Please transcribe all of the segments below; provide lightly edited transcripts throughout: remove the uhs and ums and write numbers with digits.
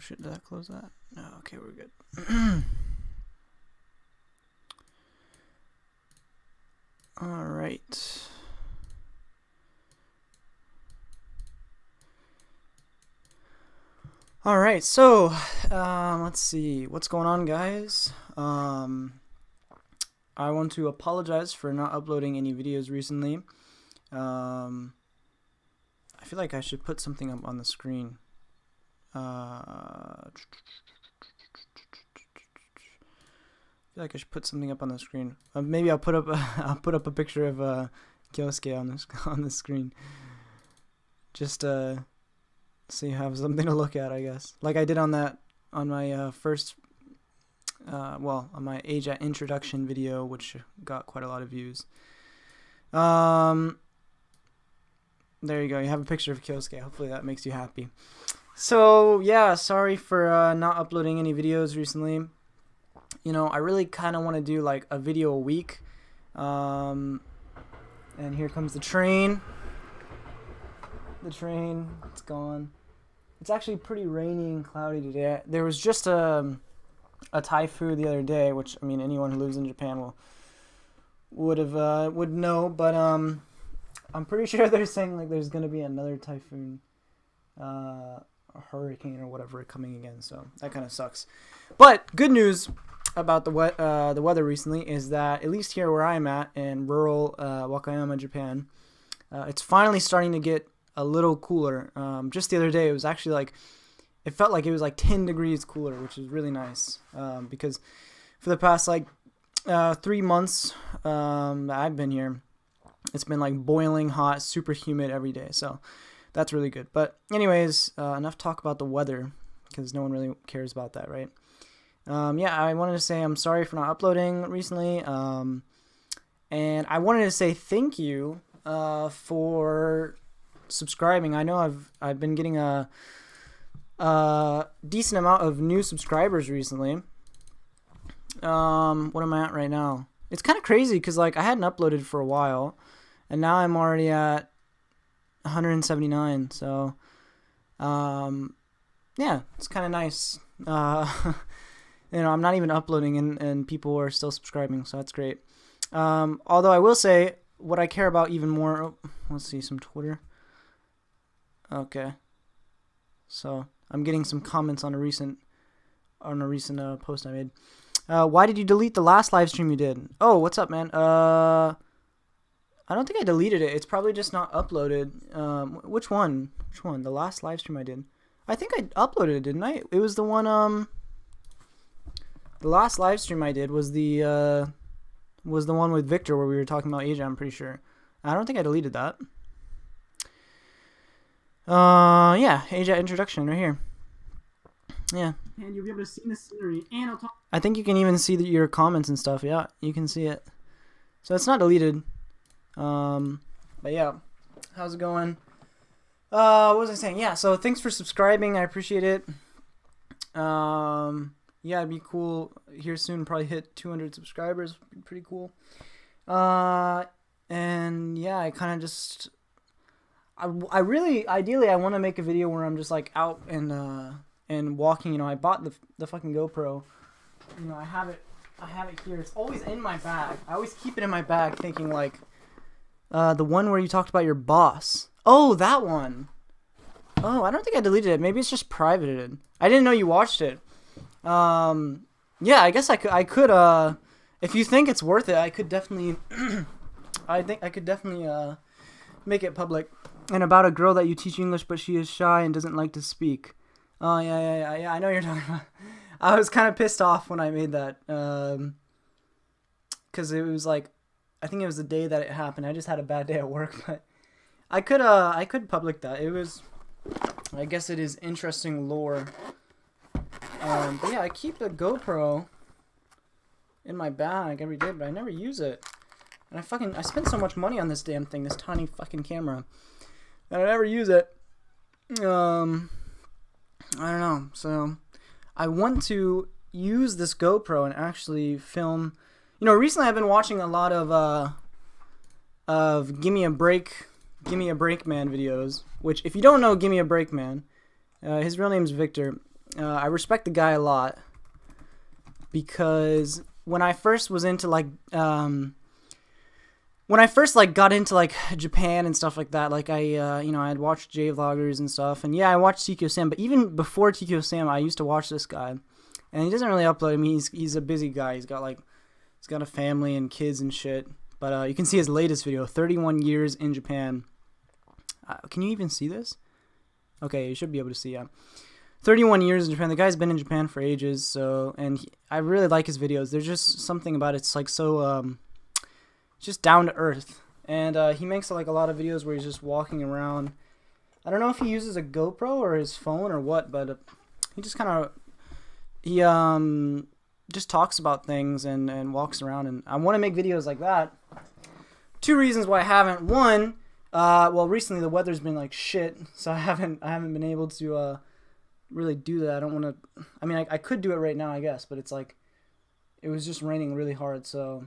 shit, did I close that? No, okay, we're good. All right. All right, so let's see what's going on, guys. I want to apologize for not uploading any videos recently. I feel like I should put something up on the screen. I feel like I should put something up on the screen. Maybe I'll put up a picture of Kyosuke on the screen. Just so you have something to look at, I guess. Like I did on my first, on my Age at introduction video, which got quite a lot of views. There you go. You have a picture of Kyosuke. Hopefully that makes you happy. So yeah, sorry for not uploading any videos recently. You know, I really kind of want to do like a video a week. And here comes the train. The train, it's gone. It's actually pretty rainy and cloudy today. There was just a typhoon the other day, which, I mean, anyone who lives in Japan would know, but I'm pretty sure they're saying like there's gonna be another typhoon, a hurricane or whatever coming again. So that kind of sucks. But good news about the weather recently is that at least here where I'm at in rural Wakayama, Japan, it's finally starting to get a little cooler. Just the other day, it was actually like, it felt like it was like 10 degrees cooler, which is really nice. Because for the past like 3 months that I've been here, it's been like boiling hot, super humid every day. So that's really good. But anyways, enough talk about the weather because no one really cares about that, right? Yeah, I wanted to say I'm sorry for not uploading recently. And I wanted to say thank you for subscribing. I know I've been getting a decent amount of new subscribers recently. What am I at right now? It's kind of crazy because like I hadn't uploaded for a while, and now I'm already at 179. So, yeah, it's kind of nice. You know, I'm not even uploading, and people are still subscribing, so that's great. Although I will say what I care about even more. Oh, let's see some Twitter. Okay, so I'm getting some comments on a recent post I made. Why did you delete the last live stream you did? Oh, what's up, man? I don't think I deleted it. It's probably just not uploaded. Which one? Which one? The last live stream I did. I think I uploaded it, didn't I? It was the one. The last live stream I did was the one with Victor where we were talking about Asia. I'm pretty sure. I don't think I deleted that. Yeah, Asia introduction right here. Yeah. And you'll be able to see the scenery, and I'll talk. I think you can even see your comments and stuff. Yeah, you can see it. So it's not deleted. But yeah, how's it going? What was I saying? Yeah, so thanks for subscribing. I appreciate it. Yeah, it'd be cool here soon. Probably hit 200 subscribers. Pretty cool. And yeah, I kind of just. I really, ideally, I want to make a video where I'm just like out and walking. You know, I bought the fucking GoPro. You know, I have it here. It's always in my bag. I always keep it in my bag, thinking like, the one where you talked about your boss. Oh, that one. Oh, I don't think I deleted it. Maybe it's just privated. I didn't know you watched it. Yeah, I guess I could. If you think it's worth it, I could definitely. I think I could definitely make it public. And about a girl that you teach English, but she is shy and doesn't like to speak. Oh, yeah. I know what you're talking about. I was kind of pissed off when I made that. Because it was like, I think it was the day that it happened. I just had a bad day at work, but I could public that. It was, I guess it is interesting lore. But yeah, I keep the GoPro in my bag every day, but I never use it. And I spent so much money on this damn thing, this tiny fucking camera. And I never use it. I don't know. So I want to use this GoPro and actually film. You know, recently I've been watching a lot of Gimme a Break Man videos. Which, if you don't know Gimme a Break Man, his real name's Victor. I respect the guy a lot because when I first was into like when I first like got into like Japan and stuff like that, like I you know, I had watched J vloggers and stuff, and yeah, I watched TQ Sam, but even before TQ Sam, I used to watch this guy, and he doesn't really upload. I mean, he's a busy guy. He's got a family and kids and shit. But you can see his latest video, 31 years in Japan. Can you even see this? Okay, you should be able to see. Yeah, 31 years in Japan. The guy's been in Japan for ages. So, and I really like his videos. There's just something about it. It's like so just down to earth, and he makes like a lot of videos where he's just walking around. I don't know if he uses a GoPro or his phone or what, but he just kind of just talks about things and walks around, and I want to make videos like that. 2 reasons why I haven't. One, well, recently the weather's been like shit, so I haven't been able to really do that. I don't want to. I mean, I could do it right now, I guess, but it's like it was just raining really hard, so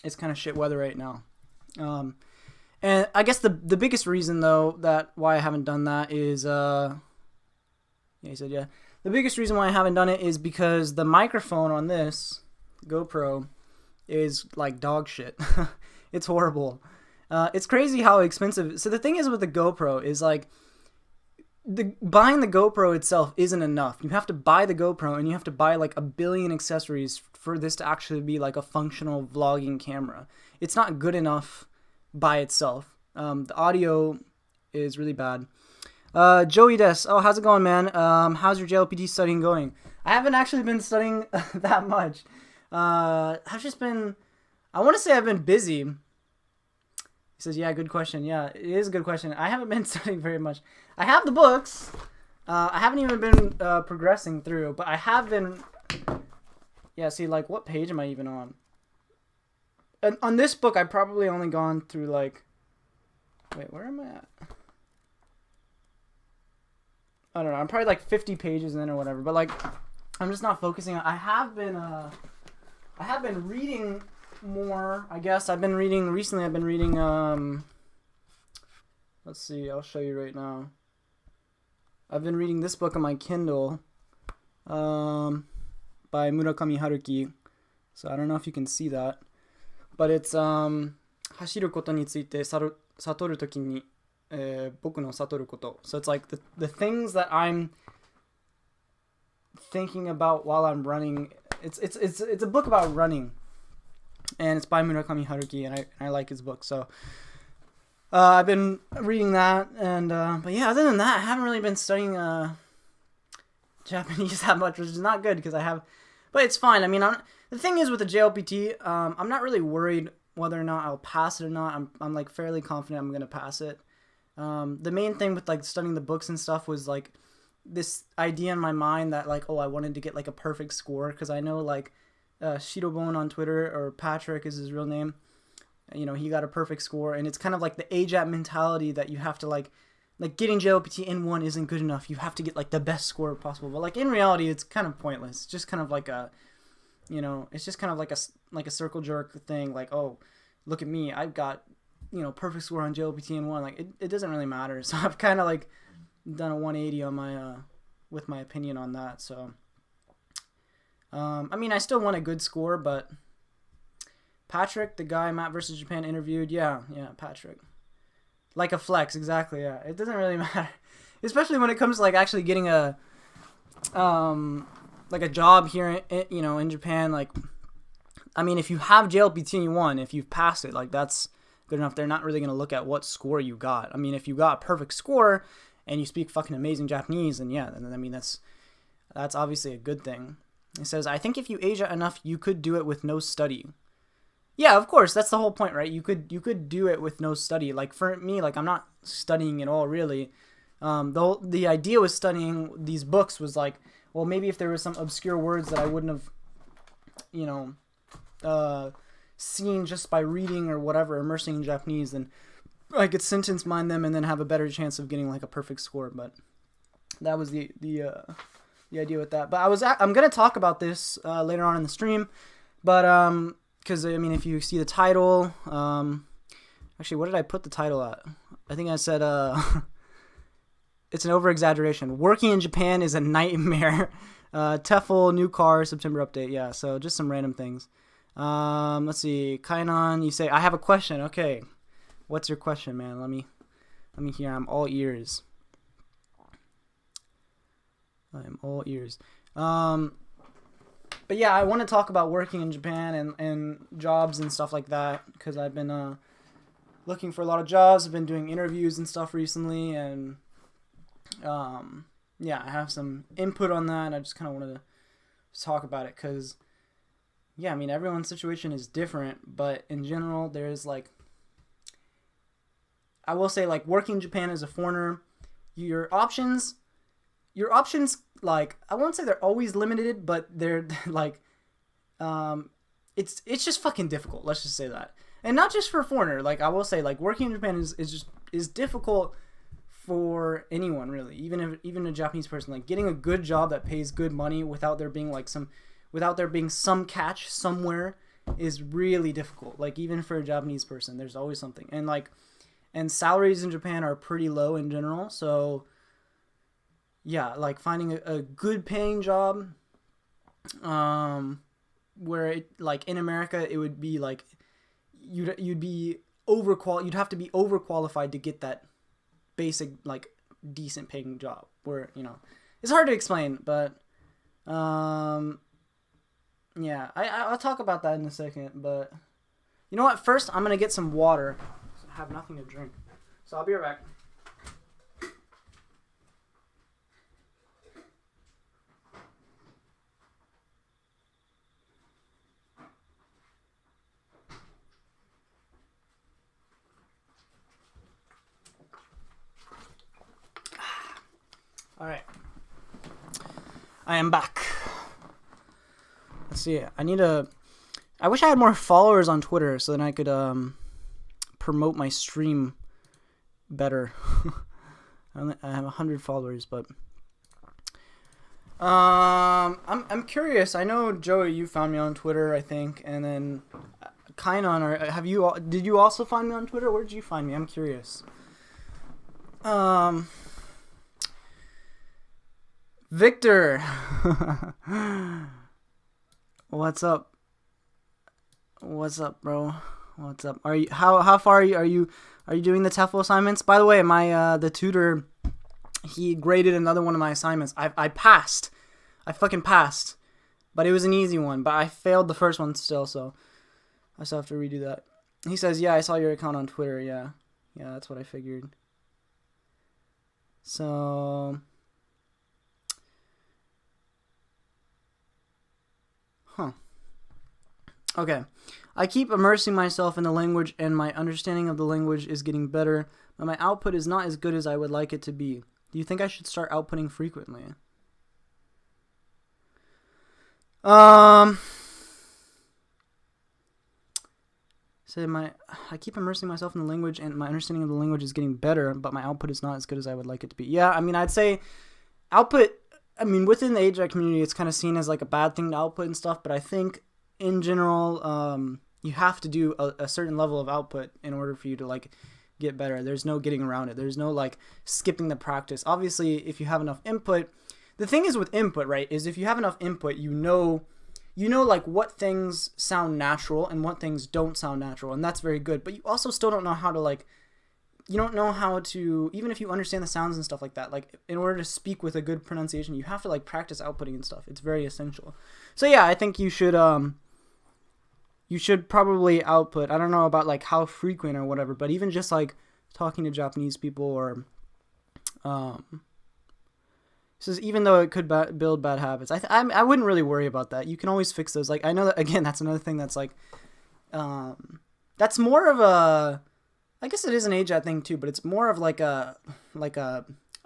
it's kind of shit weather right now. And I guess the biggest reason though that why I haven't done that is yeah, he said yeah. The biggest reason why I haven't done it is because the microphone on this GoPro is like dog shit. It's horrible. It's crazy how expensive. So the thing is with the GoPro is like buying the GoPro itself isn't enough. You have to buy the GoPro and you have to buy like a billion accessories for this to actually be like a functional vlogging camera. It's not good enough by itself. The audio is really bad. Joey Des, oh, how's it going, man? How's your JLPT studying going? I haven't actually been studying that much. I've just been, I want to say I've been busy. He says, yeah, good question. Yeah, it is a good question. I haven't been studying very much. I have the books. I haven't even been progressing through, but I have been. Yeah, see, like, what page am I even on? And on this book, I've probably only gone through, like, wait, where am I at? I don't know. I'm probably, like, 50 pages in or whatever, but, like, I'm just not focusing on. I have been reading more, I guess. Recently I've been reading, let's see, I'll show you right now. I've been reading this book on my Kindle, by Murakami Haruki. So I don't know if you can see that, but it's 走ることについて悟るときに、僕の悟ること. So it's like the things that I'm thinking about while I'm running. It's a book about running, and it's by Murakami Haruki, and I like his book. So I've been reading that, and but yeah, other than that, I haven't really been studying Japanese that much, which is not good because I have, but it's fine. I mean, the thing is with the JLPT, I'm not really worried whether or not I'll pass it or not. I'm like fairly confident I'm gonna pass it. The main thing with like studying the books and stuff was like this idea in my mind that like, oh, I wanted to get like a perfect score, because I know like Shirobone on Twitter, or Patrick is his real name, you know, he got a perfect score, and it's kind of like the AJAP mentality that you have to like getting JLPT N1 isn't good enough. You have to get like the best score possible. But like in reality, it's kind of pointless. It's just kind of like a, you know, it's just kind of like a circle jerk thing. Like, oh, look at me, I've got, you know, perfect score on JLPT N1. Like it doesn't really matter. So I've kind of like done a 180 on my with my opinion on that. So I mean, I still want a good score, but Patrick, the guy Matt versus Japan interviewed, yeah, Patrick. Like a flex, exactly, yeah. It doesn't really matter. Especially when it comes to like actually getting a like a job here in Japan. Like, I mean, if you have JLPT N1, if you've passed it, like that's good enough. They're not really gonna look at what score you got. I mean, if you got a perfect score and you speak fucking amazing Japanese, then yeah, then I mean that's obviously a good thing. It says, I think if you age out enough, you could do it with no study. Yeah, of course, that's the whole point, right? You could do it with no study. Like for me, like I'm not studying at all, really. The idea with studying these books was like, well, maybe if there were some obscure words that I wouldn't have, you know, seen just by reading or whatever, immersing in Japanese, then I could sentence mind them and then have a better chance of getting like a perfect score. But that was the idea with that. But I'm gonna talk about this later on in the stream, but because I mean, if you see the title, actually, what did I put the title at? I think I said it's an over-exaggeration. Working in Japan is a nightmare. TEFL, new car, September update. Yeah, so just some random things. Let's see. Kainan, you say, I have a question. Okay. What's your question, man? Let me hear. I'm all ears. I'm all ears. But yeah, I want to talk about working in Japan and jobs and stuff like that, because I've been looking for a lot of jobs. I've been doing interviews and stuff recently, and yeah, I have some input on that. I just kind of wanted to talk about it because, yeah, I mean, everyone's situation is different, but in general, there's like, I will say, like, working in Japan as a foreigner, your options, like, I won't say they're always limited, but they're like, it's just fucking difficult. Let's just say that. And not just for a foreigner. Like, I will say, like, working in Japan is difficult for anyone, really. Even a Japanese person, like, getting a good job that pays good money without there being some catch somewhere is really difficult. Like, even for a Japanese person, there's always something. And salaries in Japan are pretty low in general, so yeah, like finding a good paying job, where it, like in America, it would be like you'd have to be overqualified to get that basic, like, decent paying job, where, you know, it's hard to explain, but yeah, I'll talk about that in a second. But you know what, first I'm gonna get some water. I have nothing to drink, so I'll be right back. All right, I am back. Let's see. I wish I had more followers on Twitter so then I could promote my stream better. I have 100 followers, but I'm curious. I know, Joey, you found me on Twitter, I think, and then Kainan, did you also find me on Twitter? Where did you find me? I'm curious. Victor, what's up? What's up, bro? What's up? Are you how far are you? Are you doing the TEFL assignments? By the way, my the tutor, he graded another one of my assignments. I passed. I fucking passed, but it was an easy one. But I failed the first one still, so I still have to redo that. He says, "Yeah, I saw your account on Twitter. Yeah, that's what I figured." So. Huh. Okay. I keep immersing myself in the language, and my understanding of the language is getting better, but my output is not as good as I would like it to be. Do you think I should start outputting frequently? I keep immersing myself in the language, and my understanding of the language is getting better, but my output is not as good as I would like it to be. Yeah, I mean, I'd say output, I mean, within the AGI community, it's kind of seen as like a bad thing to output and stuff, but I think in general, you have to do a certain level of output in order for you to, like, get better. There's no getting around it. There's no, like, skipping the practice. Obviously, if you have enough input, the thing is with input, right, is if you have enough input, you know, like, what things sound natural and what things don't sound natural, and that's very good. But you also still don't know how to, like, you don't know how to, even if you understand the sounds and stuff like that, like, in order to speak with a good pronunciation, you have to, like, practice outputting and stuff. It's very essential. So yeah, I think you should probably output. I don't know about, like, how frequent or whatever, but even just, like, talking to Japanese people, or says even though it could build bad habits, I wouldn't really worry about that. You can always fix those. Like, I know that, again, that's another thing that's like, that's more of a, I guess it is an age thing too, but it's more of like a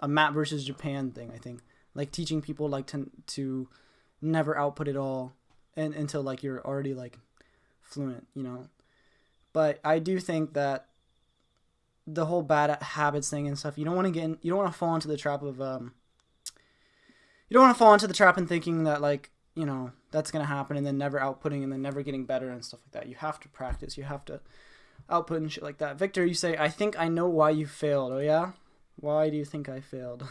map versus Japan thing, I think. Like, teaching people, like, to never output at all until, like, you're already, like, fluent, you know. But I do think that the whole bad habits thing and stuff, you don't want to fall into the trap of you don't want to fall into the trap in thinking that, like, you know, that's going to happen, and then never outputting, and then never getting better and stuff like that. You have to practice. You have to output and shit like that. Victor, you say, I think I know why you failed. Oh, yeah? Why do you think I failed?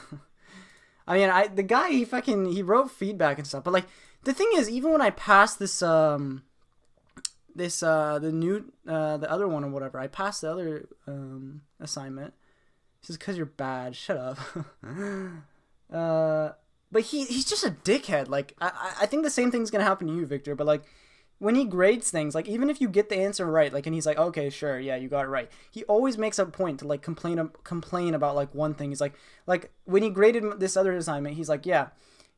I mean, the guy, he wrote feedback and stuff, but like the thing is, even when I passed the other one or whatever, I passed the other assignment. It's just because you're bad. Shut up. But he's just a dickhead. Like I think the same thing's gonna happen to you, Victor. But like when he grades things, like even if you get the answer right, like and he's like, okay, sure, yeah, you got it right. He always makes a point to like complain about like one thing. He's like when he graded this other assignment, he's like, yeah,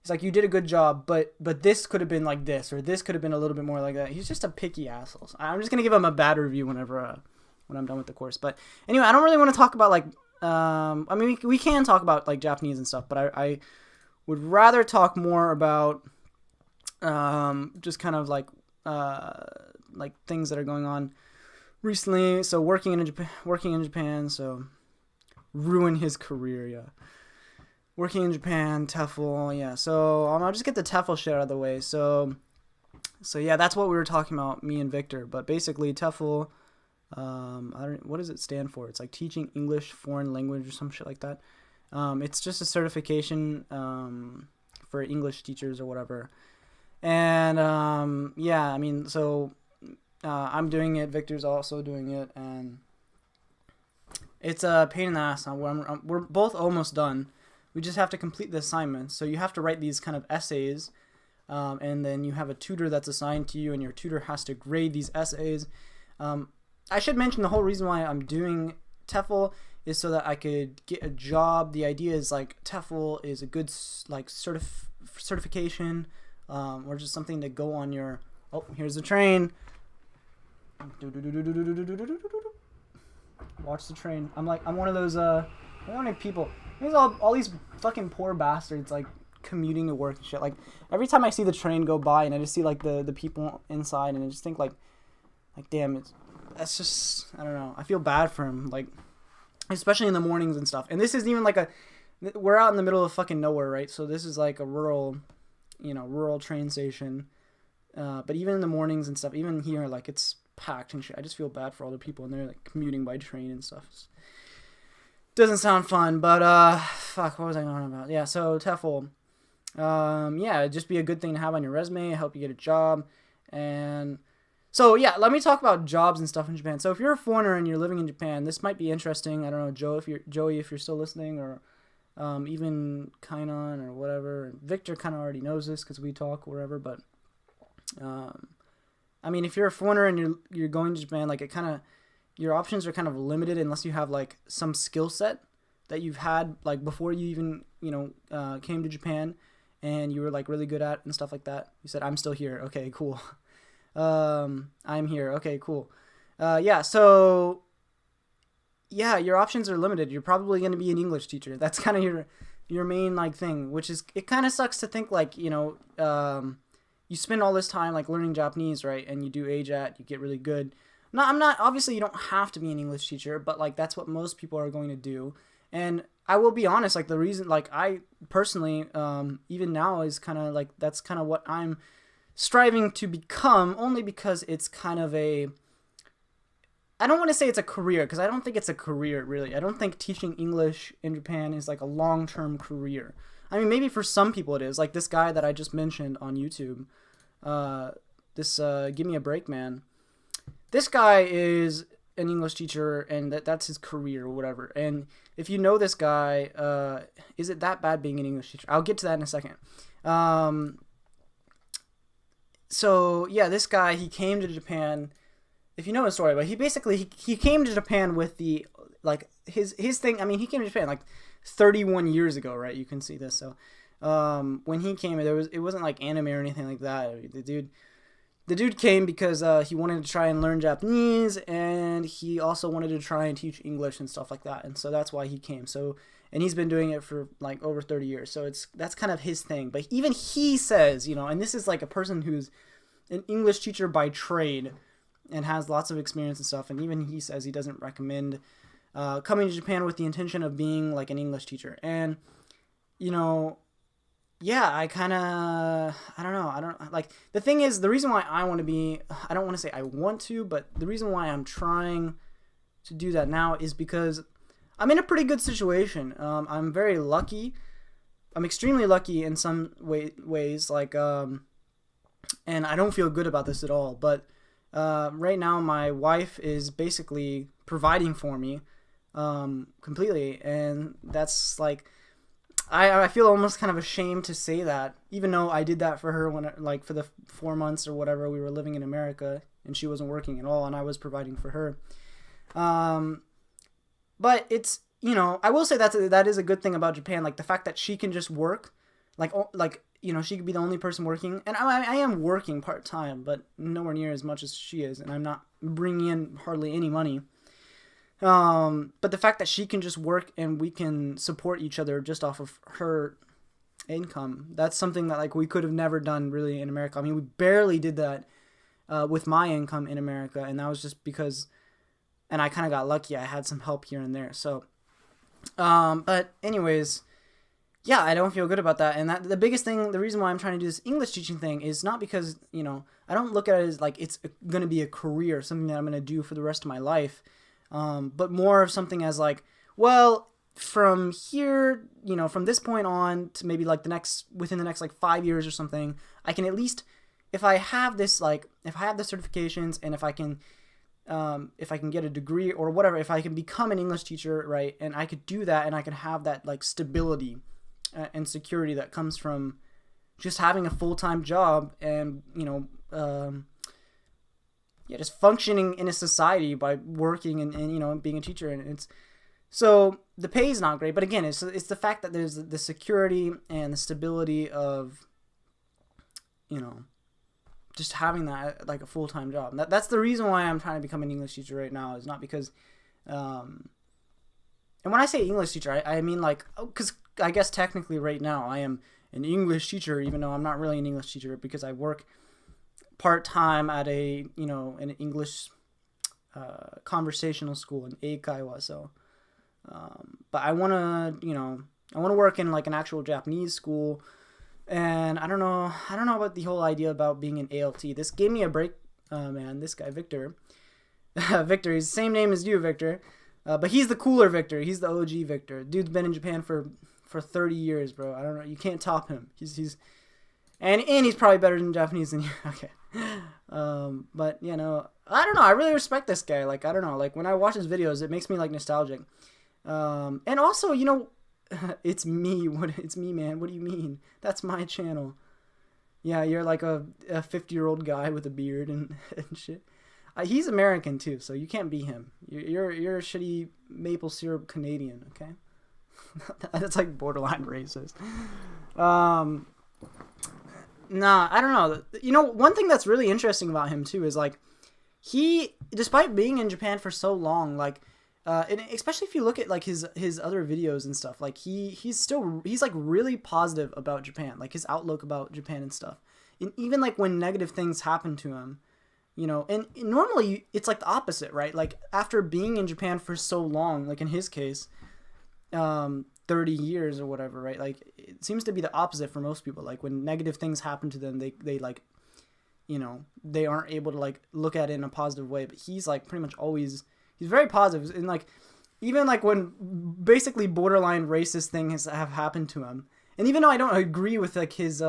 he's like, you did a good job, but this could have been like this, or this could have been a little bit more like that. He's just a picky asshole. I'm just gonna give him a bad review when I'm done with the course. But anyway, I don't really want to talk about like I mean we can talk about like Japanese and stuff, but I would rather talk more about just kind of like things that are going on recently. So working in Japan, so ruin his career, yeah. Working in Japan, TEFL, yeah. So I'll just get the TEFL shit out of the way. So yeah, that's what we were talking about, me and Victor. But basically, TEFL, what does it stand for? It's like teaching English foreign language or some shit like that. It's just a certification for English teachers or whatever. And yeah, I mean, so I'm doing it. Victor's also doing it, and it's a pain in the ass. We're both almost done. We just have to complete the assignments. So you have to write these kind of essays, and then you have a tutor that's assigned to you, and your tutor has to grade these essays. I should mention the whole reason why I'm doing TEFL is so that I could get a job. The idea is like TEFL is a good like certification, or just something to go on your. Oh, here's the train. Watch the train. I'm one of those how many people? There's all these fucking poor bastards like commuting to work and shit. Like every time I see the train go by and I just see like the people inside and I just think like damn, that's just, I don't know. I feel bad for him, like especially in the mornings and stuff. And this isn't even like we're out in the middle of fucking nowhere, right? So this is like a rural train station. But even in the mornings and stuff, even here, like it's packed and shit. I just feel bad for all the people and they're like commuting by train and stuff. Doesn't sound fun, but fuck, what was I going on about? Yeah, so TEFL, yeah, it'd just be a good thing to have on your resume, help you get a job. And so yeah, let me talk about jobs and stuff in Japan. So if you're a foreigner and you're living in Japan, this might be interesting. I don't know, Joey, if you're still listening, or even Kainan or whatever. Victor kind of already knows this because we talk wherever, but I mean, if you're a foreigner and you're going to Japan, like your options are kind of limited unless you have like some skill set that you've had like before you even came to Japan and you were like really good at and stuff like that. You said, I'm still here. Okay, cool. I'm here. Okay, cool. Yeah, so yeah, your options are limited. You're probably going to be an English teacher. That's kind of your main like thing, which is, it kind of sucks to think like, you spend all this time like learning Japanese, right? And you do AJAT, you get really good. Obviously you don't have to be an English teacher, but like that's what most people are going to do. And I will be honest, like the reason, like I personally, even now is kind of like, that's kind of what I'm striving to become, only because it's kind of I don't want to say it's a career, because I don't think it's a career really. I don't think teaching English in Japan is like a long-term career. I mean, maybe for some people it is, like this guy that I just mentioned on YouTube, Give Me a Break Man. This guy is an English teacher, and that's his career or whatever. And if you know this guy, is it that bad being an English teacher? I'll get to that in a second. So yeah, this guy, he came to Japan. If you know his story, but he came to Japan with the like his thing. I mean, he came to Japan like 31 years ago, right? You can see this. So when he came, it wasn't like anime or anything like that. The dude came because he wanted to try and learn Japanese, and he also wanted to try and teach English and stuff like that. And so that's why he came. So, and he's been doing it for like over 30 years. So that's kind of his thing. But even he says, and this is like a person who's an English teacher by trade and has lots of experience and stuff. And even he says he doesn't recommend coming to Japan with the intention of being like an English teacher. And, yeah, I don't know. Like, the thing is, the reason why I want to be, I don't want to say I want to, but the reason why I'm trying to do that now is because I'm in a pretty good situation. I'm very lucky. I'm extremely lucky in some ways, like, and I don't feel good about this at all. But right now, my wife is basically providing for me completely, and that's like, I feel almost kind of ashamed to say that, even though I did that for her when, like, for the 4 months or whatever we were living in America, and she wasn't working at all, and I was providing for her. But it's, I will say that is a good thing about Japan, like the fact that she can just work, like she could be the only person working, and I am working part time, but nowhere near as much as she is, and I'm not bringing in hardly any money. But the fact that she can just work and we can support each other just off of her income, that's something that, like, we could have never done really in America. I mean, we barely did that with my income in America, and that was just because, and I kind of got lucky. I had some help here and there. So, but anyways, yeah, I don't feel good about that. And that the biggest thing, the reason why I'm trying to do this English teaching thing is not because, I don't look at it as like it's going to be a career, something that I'm going to do for the rest of my life. But more of something as like, well, from here, from this point on to maybe like within the next like 5 years or something, I can at least, if I have the certifications, and if I can get a degree or whatever, if I can become an English teacher, right, and I could do that, and I can have that like stability and security that comes from just having a full-time job, and just functioning in a society by working and being a teacher. And it's, so the pay is not great, but again, it's the fact that there's the security and the stability of just having that like a full-time job. That's the reason why I'm trying to become an English teacher right now, is not because and when I say English teacher, I mean, like, because I guess technically right now I am an English teacher, even though I'm not really an English teacher, because I work part-time at an English conversational school in Eikaiwa. So but I want to work in like an actual Japanese school. And I don't know about the whole idea about being an ALT. This gave me a break, man. This guy, Victor. Victor, he's the same name as you, Victor. But he's the cooler Victor. He's the OG Victor. Dude's been in Japan for 30 years, bro. I don't know. You can't top him. And he's probably better in Japanese than you. Okay. But I don't know. I really respect this guy. Like, I don't know. Like, when I watch his videos, it makes me like nostalgic. And also, it's me. It's me, man. What do you mean? That's my channel. Yeah, you're like a 50-year-old guy with a beard and shit. He's American too, so you can't be him. You're a shitty maple syrup Canadian, okay? That's like borderline racist. Nah, I don't know. One thing that's really interesting about him too is like, he, despite being in Japan for so long, like, and especially if you look at like his other videos and stuff, like he's like really positive about Japan, like his outlook about Japan and stuff. And even like when negative things happen to him, and normally it's like the opposite, right? Like, after being in Japan for so long, like in his case, 30 years or whatever, right? Like, it seems to be the opposite for most people. Like, when negative things happen to them, they like, they aren't able to like look at it in a positive way. But he's like pretty much always, he's very positive. And like, even like when basically borderline racist things have happened to him, and even though I don't agree with like his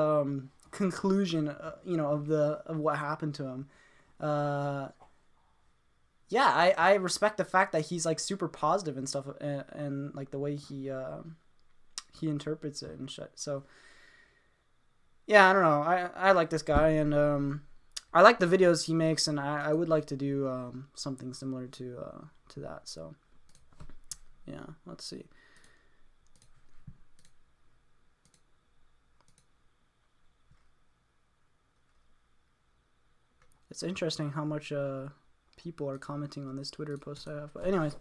conclusion, of what happened to him, yeah, I respect the fact that he's like super positive and stuff, and like the way he interprets it and shit. So yeah, I don't know. I like this guy, and I like the videos he makes, and I would like to do something similar to that. So yeah, let's see. It's interesting how much people are commenting on this Twitter post I have. But anyways,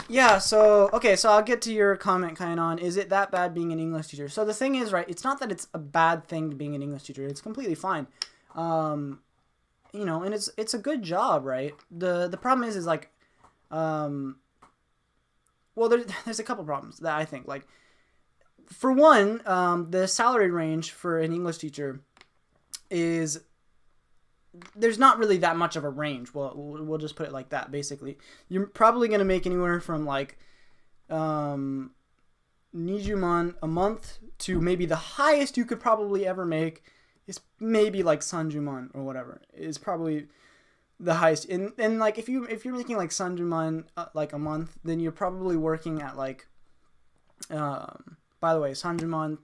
yeah, so okay, so I'll get to your comment, Kainon. Is it that bad being an English teacher? So the thing is, right, it's not that it's a bad thing being an English teacher. It's completely fine. And it's a good job, right? The problem is like, well, there's a couple problems that I think. Like, for one, the salary range for an English teacher is there's not really that much of a range. We'll just put it like that. Basically, you're probably gonna make anywhere from like 20만 a month to maybe the highest you could probably ever make is maybe like 30만 or whatever is probably the highest. And like if you're making like 30만 like a month, then you're probably working at like by the way, 30만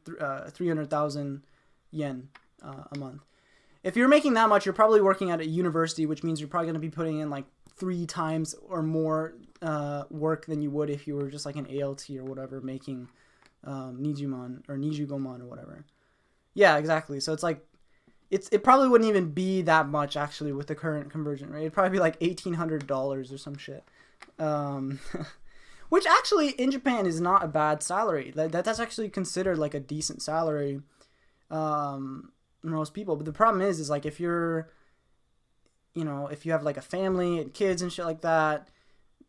300,000 yen a month. If you're making that much, you're probably working at a university, which means you're probably going to be putting in like 3 times or more work than you would if you were just like an ALT or whatever making 20만 or 25만 or whatever. Yeah, exactly. So it's like it probably wouldn't even be that much actually with the current conversion rate. It'd probably be like $1,800 or some shit. Which actually in Japan is not a bad salary. That's actually considered like a decent salary. Most people, but the problem is like if you're, if you have like a family and kids and shit like that,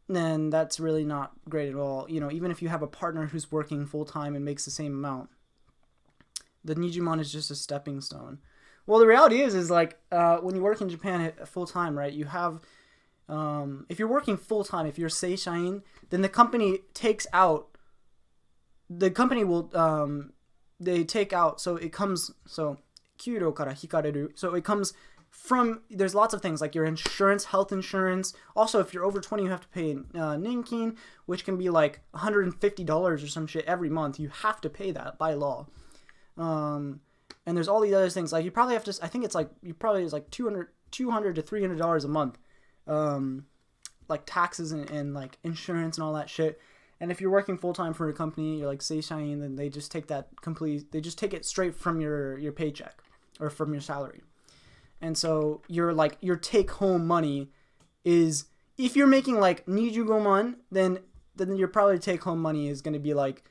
then that's really not great at all. Even if you have a partner who's working full time and makes the same amount, the Nijimon is just a stepping stone. Well, the reality is like when you work in Japan full time, right? You have if you're working full time, if you're seishain, then the company takes out. The company will they take out, so it comes kyūryō kara hikareru. So it comes from, there's lots of things like your insurance, health insurance. Also, if you're over 20, you have to pay ninkin, which can be like $150 or some shit every month. You have to pay that by law. And there's all these other things. Like you probably have to, I think it's like, it's like $200 to $300 a month. Like taxes and like insurance and all that shit. And if you're working full time for a company, you're like seishain, then they just take they just take it straight from your paycheck or from your salary. And so your take home money is, if you're making like 25만, then your probably take home money is going to be like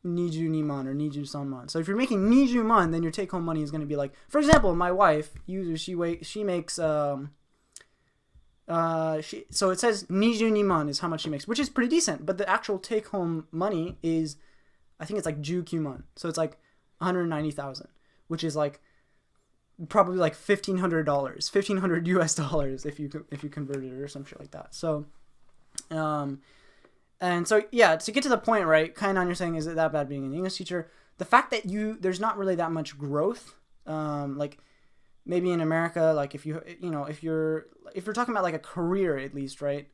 22만 or 23만. So if you're making 20만, then your take home money is going to be like, for example, my wife, she makes so it says 22만 is how much she makes, which is pretty decent, but the actual take home money is, I think it's like 19만. So it's like 190,000, which is like probably like $1,500 US dollars if you convert it or some shit like that. So and so yeah, to get to the point, right, Kainan, you're saying, is it that bad being an English teacher? The fact that there's not really that much growth, like maybe in America, like if you're talking about like a career at least, right?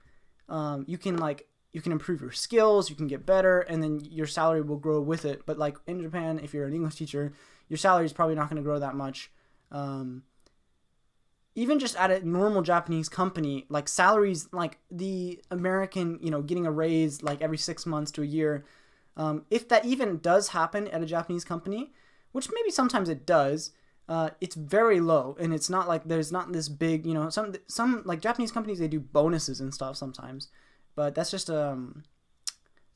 You can improve your skills, you can get better, and then your salary will grow with it. But like in Japan, if you're an English teacher, your salary is probably not going to grow that much. Even just at a normal Japanese company, like salaries, like the American, getting a raise like every 6 months to a year, if that even does happen at a Japanese company, which maybe sometimes it does, it's very low, and it's not like there's not this big, some like Japanese companies, they do bonuses and stuff sometimes, but that's just a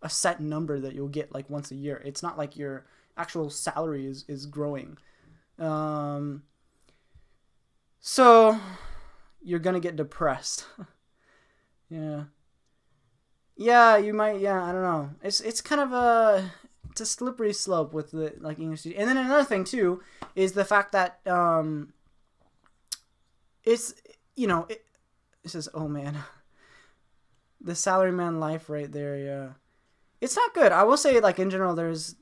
set number that you'll get like once a year. It's not like your actual salary is growing. So you're gonna get depressed. Yeah, you might. Yeah, I don't know. It's kind of it's a slippery slope with the like English. And then another thing too is the fact that it's it says, oh man, the salaryman life right there. Yeah, it's not good. I will say, like in general, there's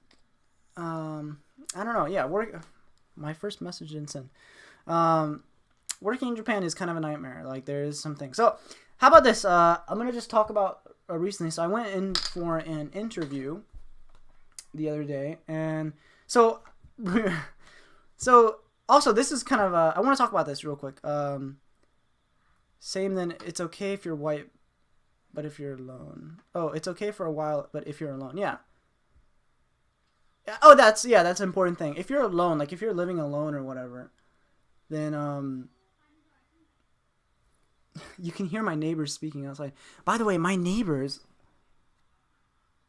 I don't know. Yeah, my first message didn't send. Working in Japan is kind of a nightmare. Like there is something. So how about this? I'm gonna just talk about recently. So I went in for an interview the other day, and so also this is kind of I want to talk about this real quick. Same then, it's okay if you're white, but if you're alone. Oh, it's okay for a while, but if you're alone, yeah. Oh, that's an important thing. If you're alone, like if you're living alone or whatever, then you can hear my neighbors speaking outside. By the way, my neighbors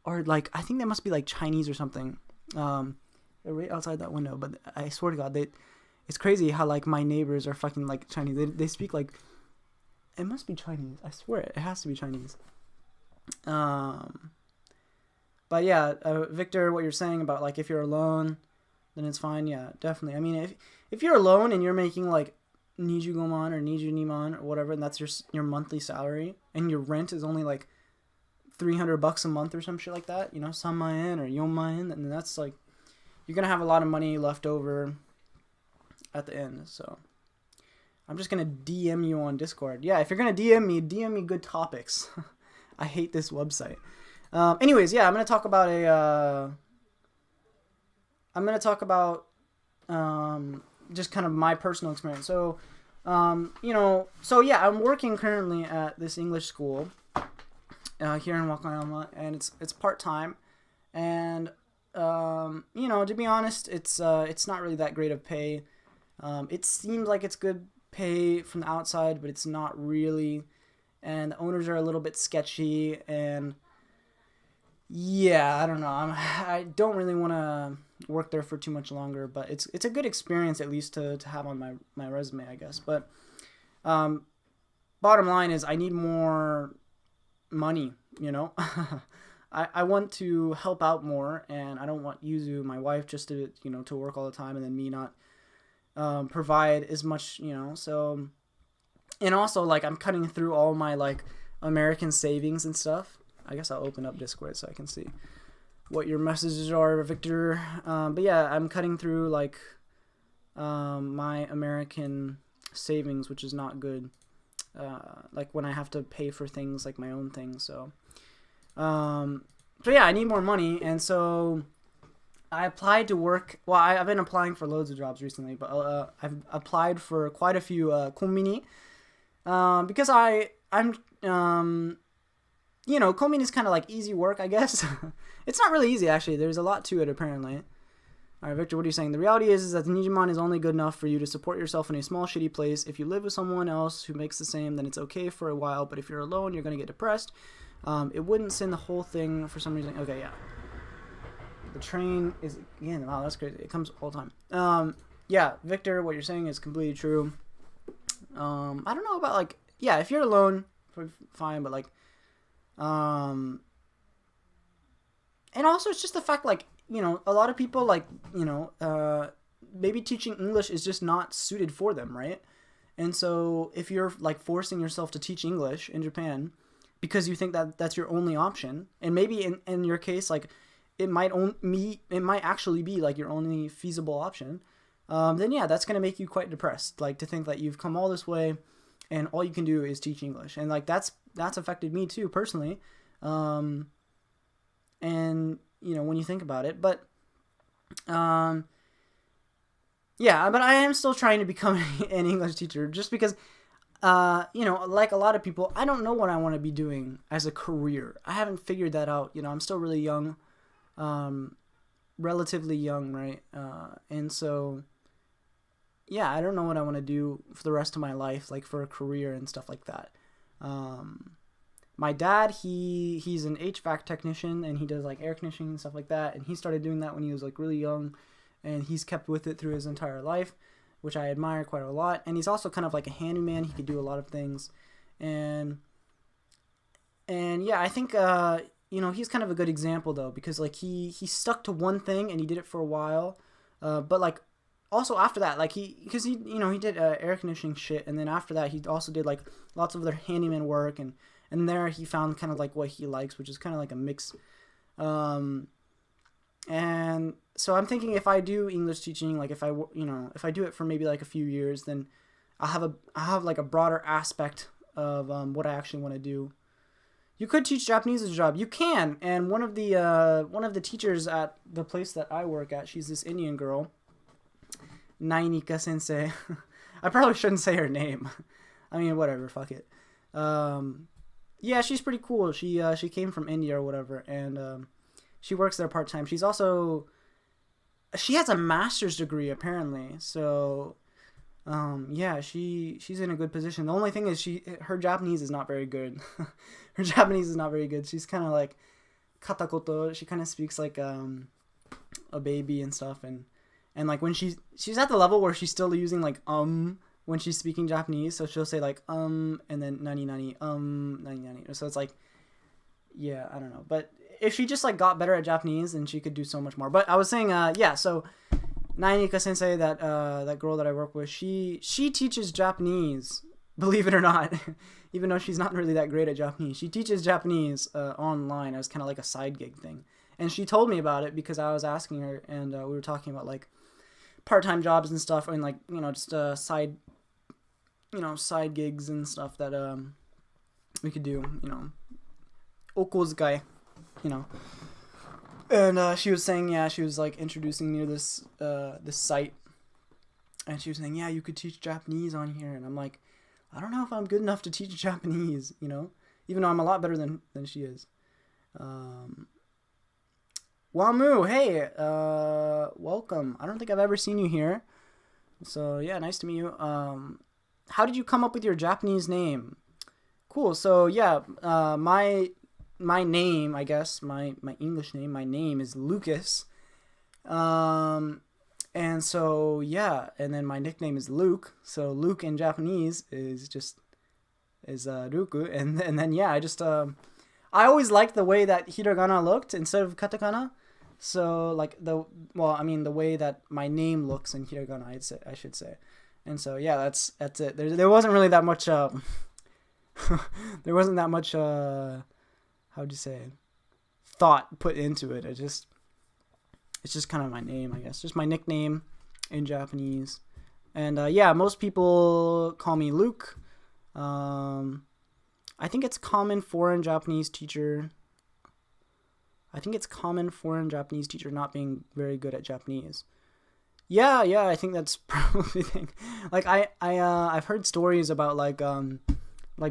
are like, I think they must be like Chinese or something. They're right outside that window, but I swear to God, it's crazy how like my neighbors are fucking like Chinese. They speak like, it must be Chinese. I swear it has to be Chinese. But yeah, Victor, what you're saying about like if you're alone, then it's fine. Yeah, definitely. I mean, if you're alone and you're making like Nijugoman or Nijuniman or whatever, and that's your monthly salary, and your rent is only like $300 a month or some shit like that, 3万円 or 4万円, and that's like, you're gonna have a lot of money left over at the end. So I'm just gonna DM you on Discord. Yeah, if you're gonna DM me good topics. I hate this website. Anyways, yeah, I'm gonna talk about just kind of my personal experience. So, I'm working currently at this English school here in Wakayama, and it's part-time, and to be honest, it's not really that great of pay. It seems like it's good pay from the outside, but it's not really, and the owners are a little bit sketchy, and yeah, I don't know. I don't really want to work there for too much longer, but it's a good experience at least to have on my resume, I guess. But bottom line is I need more money, I want to help out more, and I don't want Yuzu, my wife, just to to work all the time and then me not provide as much, so, and also like I'm cutting through all my like American savings and stuff. I guess I'll open up Discord so I can see what your messages are, Victor. But yeah, I'm cutting through like my American savings, which is not good. Like when I have to pay for things like my own things. So yeah, I need more money, and so I applied to work. Well, I've been applying for loads of jobs recently, but I've applied for quite a few konbini because I'm konbini is kind of like easy work, I guess. It's not really easy, actually. There's a lot to it, apparently. All right, Victor, what are you saying? The reality is that the Nijiman is only good enough for you to support yourself in a small, shitty place. If you live with someone else who makes the same, then it's okay for a while. But if you're alone, you're going to get depressed. It wouldn't send the whole thing for some reason. Okay, yeah. The train is, again, wow, that's crazy. It comes all the time. Yeah, Victor, what you're saying is completely true. I don't know about, like, yeah, if you're alone, fine, but, like, and also it's just the fact, like, a lot of people, like, maybe teaching English is just not suited for them, right? And so if you're like forcing yourself to teach English in Japan because you think that that's your only option, and maybe in your case, like, it might actually be like your only feasible option, then yeah, that's going to make you quite depressed, like, to think that you've come all this way and all you can do is teach English. And like that's affected me too personally. And when you think about it, but yeah, but I am still trying to become an English teacher, just because like a lot of people, I don't know what I want to be doing as a career. I haven't figured that out. I'm still really young, relatively young, right? And so yeah, I don't know what I want to do for the rest of my life, like for a career and stuff like that. My dad, he's an HVAC technician, and he does like air conditioning and stuff like that, and he started doing that when he was like really young, and he's kept with it through his entire life, which I admire quite a lot. And he's also kind of like a handyman. He could do a lot of things, and yeah, I think he's kind of a good example though, because like he stuck to one thing and he did it for a while, but like also after that, like he did air conditioning shit, and then after that he also did like lots of other handyman work, and there he found kind of like what he likes, which is kind of like a mix. And so I'm thinking, if I do English teaching, like if I do it for maybe like a few years, then I'll have like a broader aspect of what I actually want to do. You could teach Japanese as a job. You can. And one of the teachers at the place that I work at, she's this Indian girl, Nainika Sensei. I probably shouldn't say her name. I mean, whatever, fuck it. Yeah, she's pretty cool. She came from India or whatever, and she works there part-time. She has a master's degree apparently. So yeah, she's in a good position. The only thing is her Japanese is not very good. Her Japanese is not very good. She's kind of like katakoto. She kind of speaks like a baby and stuff, and like when she's at the level where she's still using like when she's speaking Japanese, so she'll say like and then nani nani nani nani. So it's like, yeah, I don't know. But if she just like got better at Japanese, then she could do so much more. But I was saying, yeah, so Nainika Sensei, that girl that I work with, she teaches Japanese, believe it or not, even though she's not really that great at Japanese. She teaches Japanese online as kind of like a side gig thing. And she told me about it because I was asking her, and we were talking about like part-time jobs and stuff, and like, just side gigs and stuff that we could do, okozgai, And she was saying, yeah, she was like introducing me to this site, and she was saying, yeah, you could teach Japanese on here, and I'm like, I don't know if I'm good enough to teach Japanese, even though I'm a lot better than she is. Wamu, hey, welcome. I don't think I've ever seen you here, so yeah, nice to meet you. How did you come up with your Japanese name? Cool. So yeah, my name, I guess, my English name, my name is Lucas. And so, yeah, and then my nickname is Luke. So Luke in Japanese is Ruku. And then, yeah, I always liked the way that hiragana looked instead of katakana. So, like, the way that my name looks in hiragana, I should say. And so, yeah, that's it. There wasn't really that much, there wasn't that much, how'd you say, thought put into it. It's just kind of my name, I guess. Just my nickname in Japanese. And yeah, most people call me Luke. I think it's common foreign Japanese teacher not being very good at Japanese. Yeah, I think that's probably the thing. Like I've heard stories about like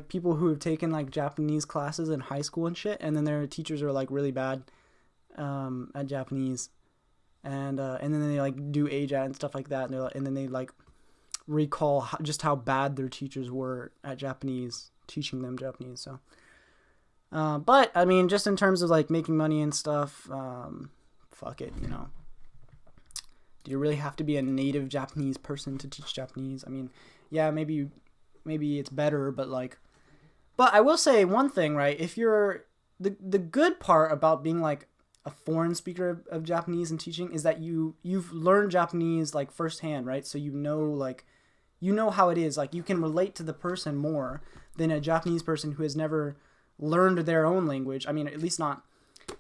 people who have taken like Japanese classes in high school and shit, and then their teachers are like really bad at Japanese, and then they like do AJAT and stuff like that, and then they like recall just how bad their teachers were at Japanese, teaching them Japanese. So, but I mean, just in terms of like making money and stuff, fuck it, Do you really have to be a native Japanese person to teach Japanese? I mean, yeah, maybe it's better, but I will say one thing, right? If you're the good part about being like a foreign speaker of Japanese and teaching is that you've learned Japanese like firsthand, right? So you know how it is. Like you can relate to the person more than a Japanese person who has never learned their own language. I mean, at least not,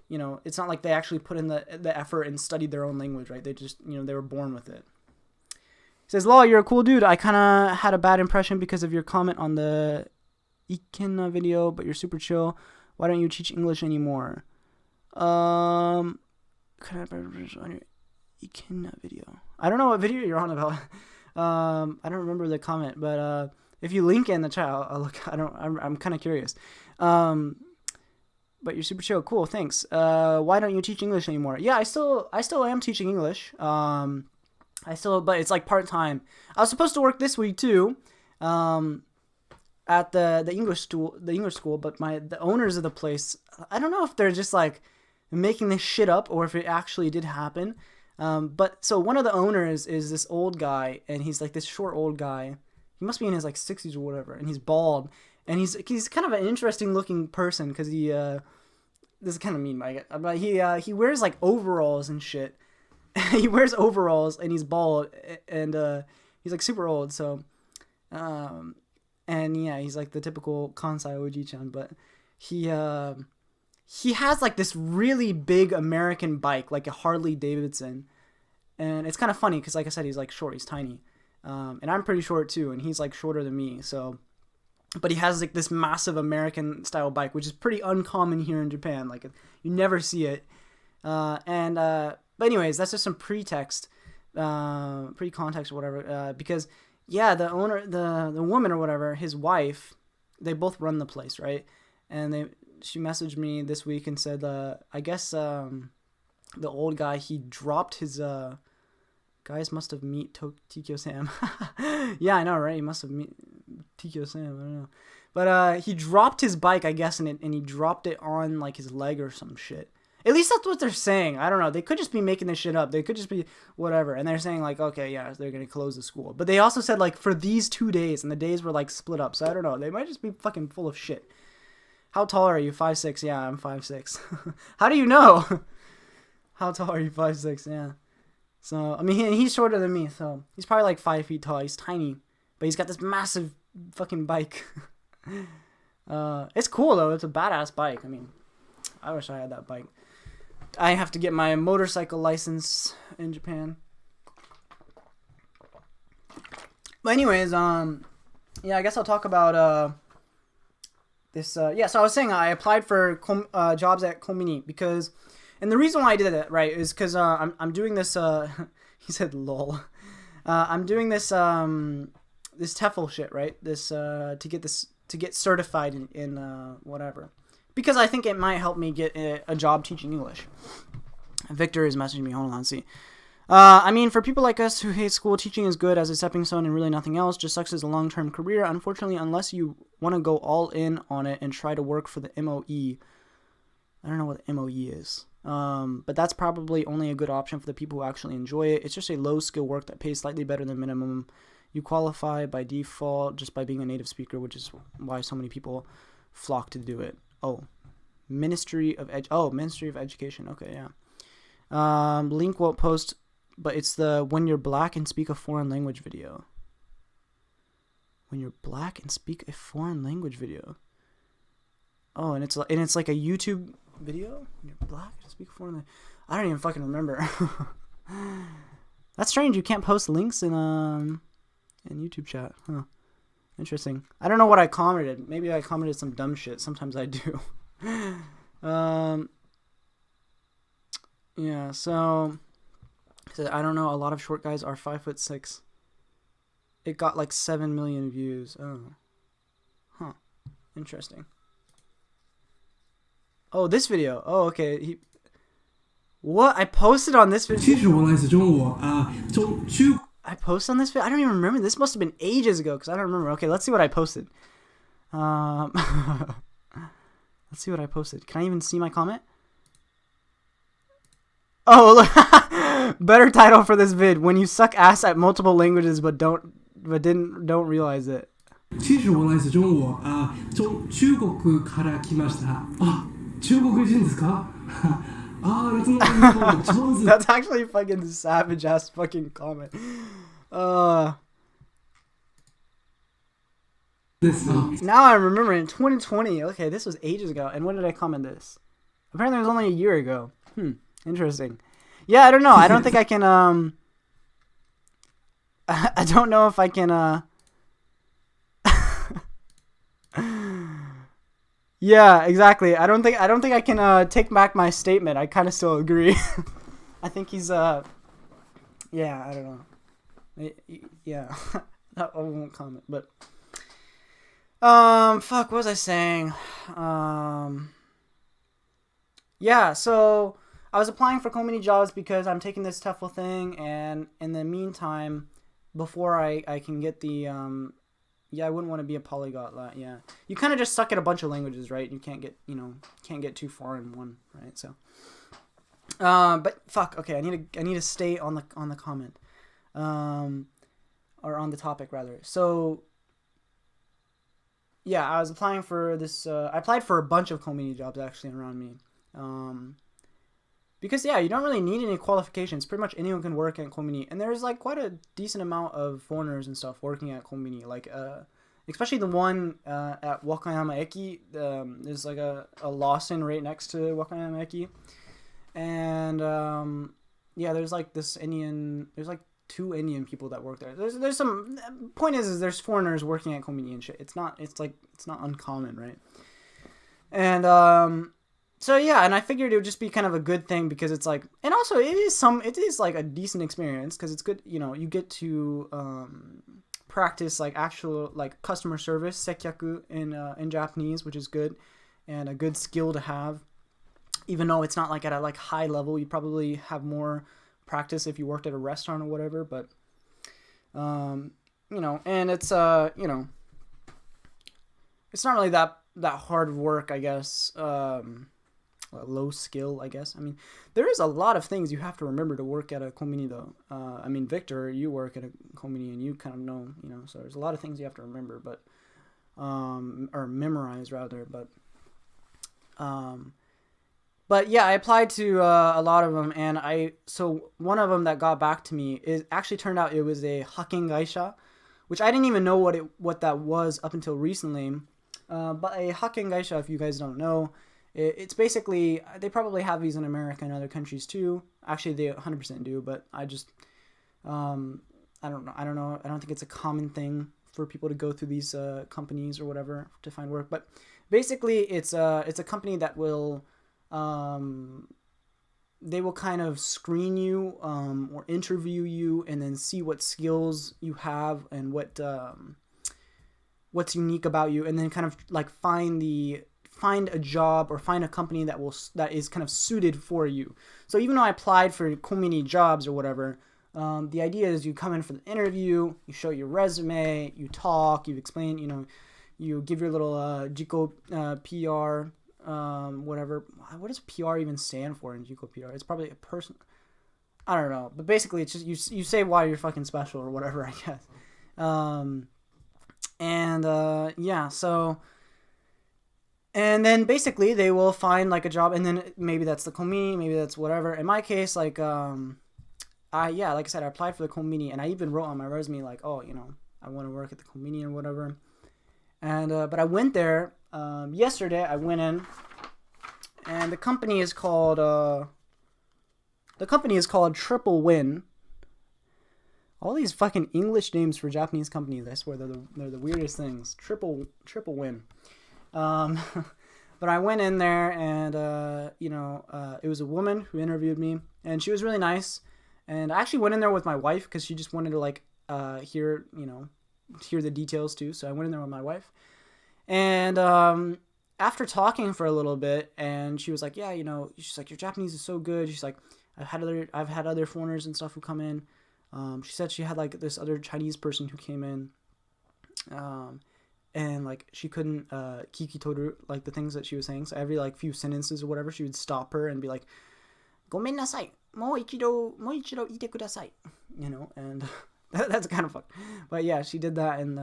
it's not like they actually put in the effort and studied their own language, right? They just, they were born with it. He says, Law, you're a cool dude. I kind of had a bad impression because of your comment on the Ikena video, but you're super chill. Why don't you teach English anymore? On your Ikena video. I don't know what video you're on about. I don't remember the comment, but if you link it in the chat, I'll look. I'm kind of curious. But you're super chill. Cool, thanks. Why don't you teach English anymore? Yeah, I still am teaching English. But it's like part-time. I was supposed to work this week too, at the English school, but the owners of the place, I don't know if they're just like making this shit up or if it actually did happen. But so one of the owners is this old guy, and he's like this short old guy. He must be in his like 60s or whatever, and he's bald, and he's kind of an interesting looking person because he this is kind of mean, but he wears like overalls and shit. He wears overalls and he's bald, and he's like super old. So, and yeah, he's like the typical Kansai Oji-chan, but he has like this really big American bike, like a Harley Davidson, and it's kind of funny because, like I said, he's like short, he's tiny, and I'm pretty short too, and he's like shorter than me. So, but he has like this massive American style bike, which is pretty uncommon here in Japan. Like you never see it, But anyways, that's just some pre-context or whatever, because yeah, the owner, the woman or whatever, his wife, they both run the place, right? And she messaged me this week and said, I guess the old guy, he dropped his guys must have met Tikyo Sam. Yeah, I know, right? He must have met Tikyo Sam. I don't know, but he dropped his bike, I guess, and he dropped it on like his leg or some shit. At least that's what they're saying. I don't know. They could just be making this shit up. They could just be whatever. And they're saying like, okay, yeah, they're going to close the school. But they also said like for these 2 days, and the days were like split up. So I don't know. They might just be fucking full of shit. How tall are you? 5'6". Yeah, I'm 5'6". How do you know? How tall are you? 5'6". Yeah. So I mean, he's shorter than me, so he's probably like 5 feet tall. He's tiny, but he's got this massive fucking bike. It's cool though. It's a badass bike. I mean, I wish I had that bike. I have to get my motorcycle license in Japan. But anyways, yeah, I guess I'll talk about this. Yeah, so I was saying I applied for jobs at Komini because, and the reason why I did that, right, is because I'm doing this. He said, "Lol." I'm doing this this TEFL shit, right? This to get certified in whatever, because I think it might help me get a job teaching English. Victor is messaging me. Hold on, let's see. I mean, for people like us who hate school, teaching is good as a stepping stone and really nothing else. Just sucks as a long-term career. Unfortunately, unless you want to go all in on it and try to work for the MOE. I don't know what the MOE is. But that's probably only a good option for the people who actually enjoy it. It's just a low-skill work that pays slightly better than minimum. You qualify by default just by being a native speaker, which is why so many people flock to do it. Oh, Ministry of Education. Okay, yeah. Link won't post, but it's the when you're black and speak a foreign language video. When you're black and speak a foreign language video. Oh, and it's like a YouTube video. When you're black and speak a foreign language. I don't even fucking remember. That's strange. You can't post links in YouTube chat. Huh. Interesting. I don't know what I commented. Maybe I commented some dumb shit. Sometimes I do. Yeah, so I don't know, a lot of short guys are 5'6". It got like 7 million views. Oh. Huh. Interesting. Oh, this video. Oh, okay. What? I posted on this video. I posted on this video? I don't even remember. This must have been ages ago because I don't remember. Okay, let's see what I posted. Let's see what I posted. Can I even see my comment? Oh, look. Better title for this vid. When you suck ass at multiple languages but don't realize it. 其实我来自中国啊，中国から来ました。あ、中国人ですか？ That's actually fucking savage ass fucking comment. Now I remember in 2020. Okay, this was ages ago. And when did I comment this? Apparently it was only a year ago. Interesting. Yeah, I don't know. I don't think I can I don't know if I can Yeah, exactly. I don't think I can take back my statement. I kind of still agree. I think he's yeah, I don't know. Yeah. I won't comment, but fuck, what was I saying? Yeah, so I was applying for Komini jobs because I'm taking this TEFL thing, and in the meantime, before I can get the yeah, I wouldn't want to be a polyglot. Yeah, you kind of just suck at a bunch of languages, right? You can't get too far in one, right? So, but fuck. Okay, I need to stay on the comment, or on the topic rather. So, yeah, I was applying for this. I applied for a bunch of Komini jobs actually around me, because yeah, you don't really need any qualifications. Pretty much anyone can work at Komini, and there's like quite a decent amount of foreigners and stuff working at Komini. Like especially the one at Wakayama Eki. There's like a Lawson right next to Wakayama Eki, and yeah, there's like this Indian. There's like 2 Indian people that work there. There's some point is there's foreigners working at Komini and shit. It's not uncommon, right? And so yeah, and I figured it would just be kind of a good thing because it's like, and also it is like a decent experience because it's good, you get to practice like actual like customer service sekyaku in Japanese, which is good and a good skill to have. Even though it's not like at a like high level, you probably have more practice if you worked at a restaurant or whatever, but and it's it's not really that hard work, I guess. Low skill, I guess. I mean, there is a lot of things you have to remember to work at a Komini, though. I mean, Victor, you work at a Komini, and you kind of know, so there's a lot of things you have to remember, but or memorize rather. But But yeah, I applied to a lot of them, and so one of them that got back to me is actually turned out it was a hakken gaisha, which I didn't even know what that was up until recently. But a hakken gaisha, if you guys don't know, it's basically, they probably have these in America and other countries too. Actually, they 100% do, but um, I don't know. I don't know. I don't think it's a common thing for people to go through these companies or whatever to find work. But basically, it's a company that will um, they will kind of screen you or interview you and then see what skills you have and what's unique about you, and then kind of like find a job or find a company that is kind of suited for you. So even though I applied for community jobs or whatever, the idea is you come in for the interview, you show your resume, you talk, you explain, you give your little Jiko PR, whatever. What does PR even stand for in Jiko PR? It's probably a person. I don't know, but basically it's just you say why you're fucking special or whatever, I guess. Yeah, so. And then basically they will find like a job, and then maybe that's the komini, maybe that's whatever. In my case, like like I said, I applied for the komini, and I even wrote on my resume like, oh, I want to work at the komini or whatever. And but I went there yesterday. I went in, and the company is called Triple Win. All these fucking English names for Japanese companies, I swear they're the weirdest things. Triple Win. But I went in there, and it was a woman who interviewed me, and she was really nice. And I actually went in there with my wife because she just wanted to like hear the details too. So I went in there with my wife, and after talking for a little bit, and she was like, yeah, she's like, your Japanese is so good. She's like, I've had other foreigners and stuff who come in. She said she had like this other Chinese person who came in. And like she couldn't kikitoru like the things that she was saying. So every like few sentences or whatever, she would stop her and be like, "Gomen nasai, mo ichido ite kudasai," and that's kind of fun. But yeah, she did that, and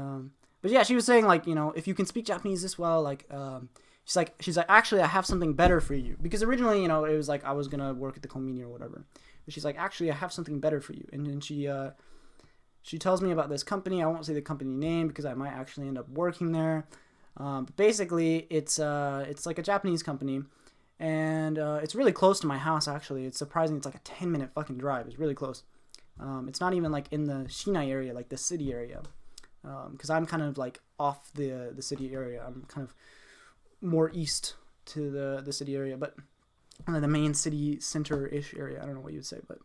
but yeah, she was saying like, if you can speak Japanese this well, like she's like actually I have something better for you, because originally it was like I was gonna work at the konbini or whatever, but she's like, actually I have something better for you, and then she tells me about this company. I won't say the company name because I might actually end up working there. But basically, it's like a Japanese company, and it's really close to my house. Actually, it's surprising. It's like a 10-minute fucking drive. It's really close. It's not even like in the Shinai area, like the city area, because I'm kind of like off the city area. I'm kind of more east to the city area, but the main city center-ish area. I don't know what you would say, but.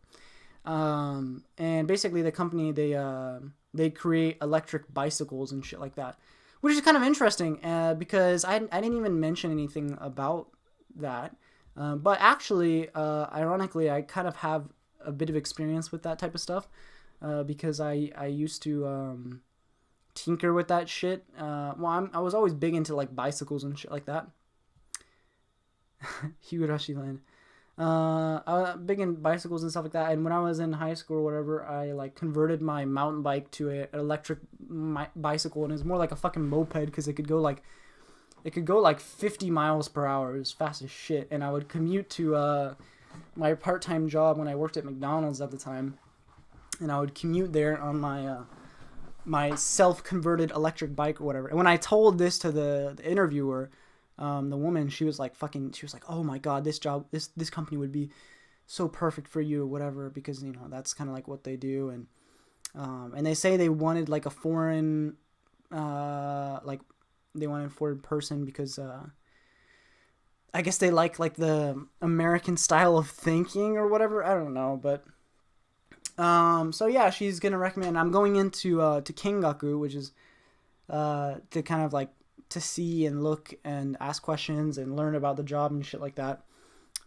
And basically the company, they create electric bicycles and shit like that, which is kind of interesting, because I didn't even mention anything about that. But actually, ironically, I kind of have a bit of experience with that type of stuff, because I used to, tinker with that shit. I was always big into like bicycles and shit like that. Higurashi Land. I was big in bicycles and stuff like that, and when I was in high school or whatever, I like converted my mountain bike to an electric bicycle, and it's more like a fucking moped because it could go like 50 miles per hour. It was fast as shit, and I would commute to my part-time job when I worked at McDonald's at the time, and I would commute there on my my self-converted electric bike or whatever. And when I told this to the interviewer, the woman, she was like, oh my god, this company would be so perfect for you or whatever, because that's kind of like what they do. And they say they wanted like a foreign foreign person because I guess they like the American style of thinking or whatever. I don't know, but so yeah, she's gonna recommend. I'm going into to Kingaku, which is to kind of like to see and look and ask questions and learn about the job and shit like that.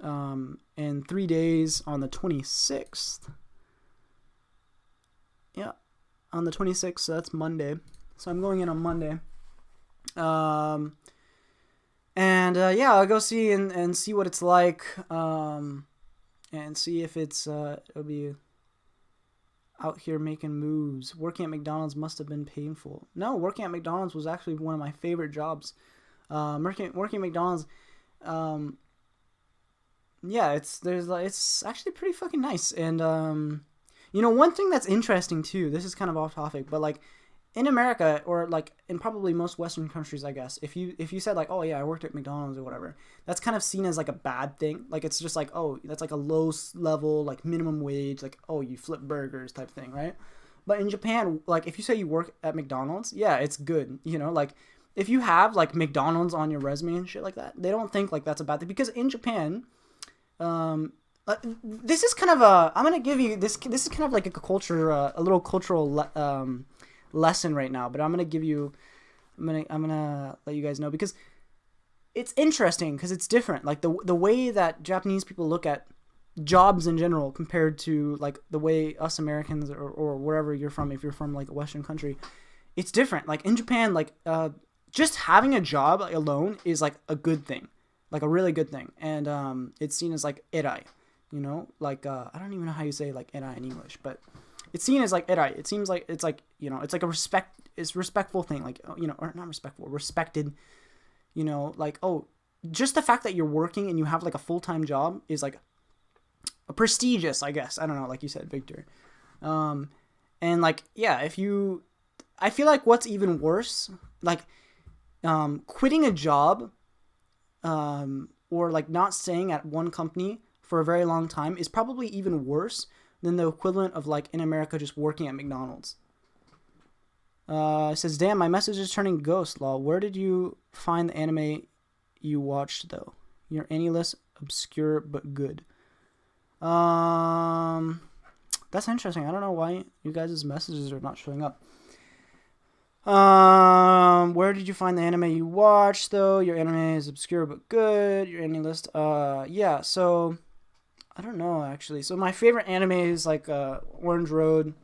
In 3 days on the 26th. Yeah, on the 26th, so that's Monday. So I'm going in on Monday. Yeah, I'll go see and see what it's like. And see if it'll be out here making moves. Working at McDonald's must have been painful. No, working at McDonald's was actually one of my favorite jobs. Working at McDonald's, yeah, it's actually pretty fucking nice. And one thing that's interesting too. This is kind of off topic, but like in America, or like in probably most Western countries, I guess, if you said like, oh yeah, I worked at McDonald's or whatever, that's kind of seen as like a bad thing. Like it's just like, oh, that's like a low level, like minimum wage, like, oh, you flip burgers type thing, right? But in Japan, like if you say you work at McDonald's, yeah, it's good. Like if you have like McDonald's on your resume and shit like that, they don't think like that's a bad thing, because in Japan, this is kind of a, I'm gonna give you this. This is kind of like a culture, a little cultural lesson right now. But I'm gonna let you guys know, because it's interesting, because it's different. Like the way that Japanese people look at jobs in general compared to like the way us Americans, or wherever you're from, if you're from like a Western country, it's different. Like in Japan, like just having a job alone is like a good thing, like a really good thing, and it's seen as like erai, like I don't even know how you say like erai in English, but it's seen as like erai. It seems like it's like it's like it's respectful thing, like or not respectful, respected, like, oh, just the fact that you're working and you have like a full-time job is like prestigious, I guess. I don't know, like you said, Victor. And like, yeah, I feel like what's even worse, like quitting a job, or like not staying at one company for a very long time is probably even worse than the equivalent of like in America just working at McDonald's. It says, damn, my message is turning ghost, lol. Where did you find the anime you watched though? Your AniList, obscure but good. That's interesting. I don't know why you guys' messages are not showing up. Where did you find the anime you watched though? Your anime is obscure but good. Your AniList. Yeah, so I don't know actually. So my favorite anime is like Orange Road,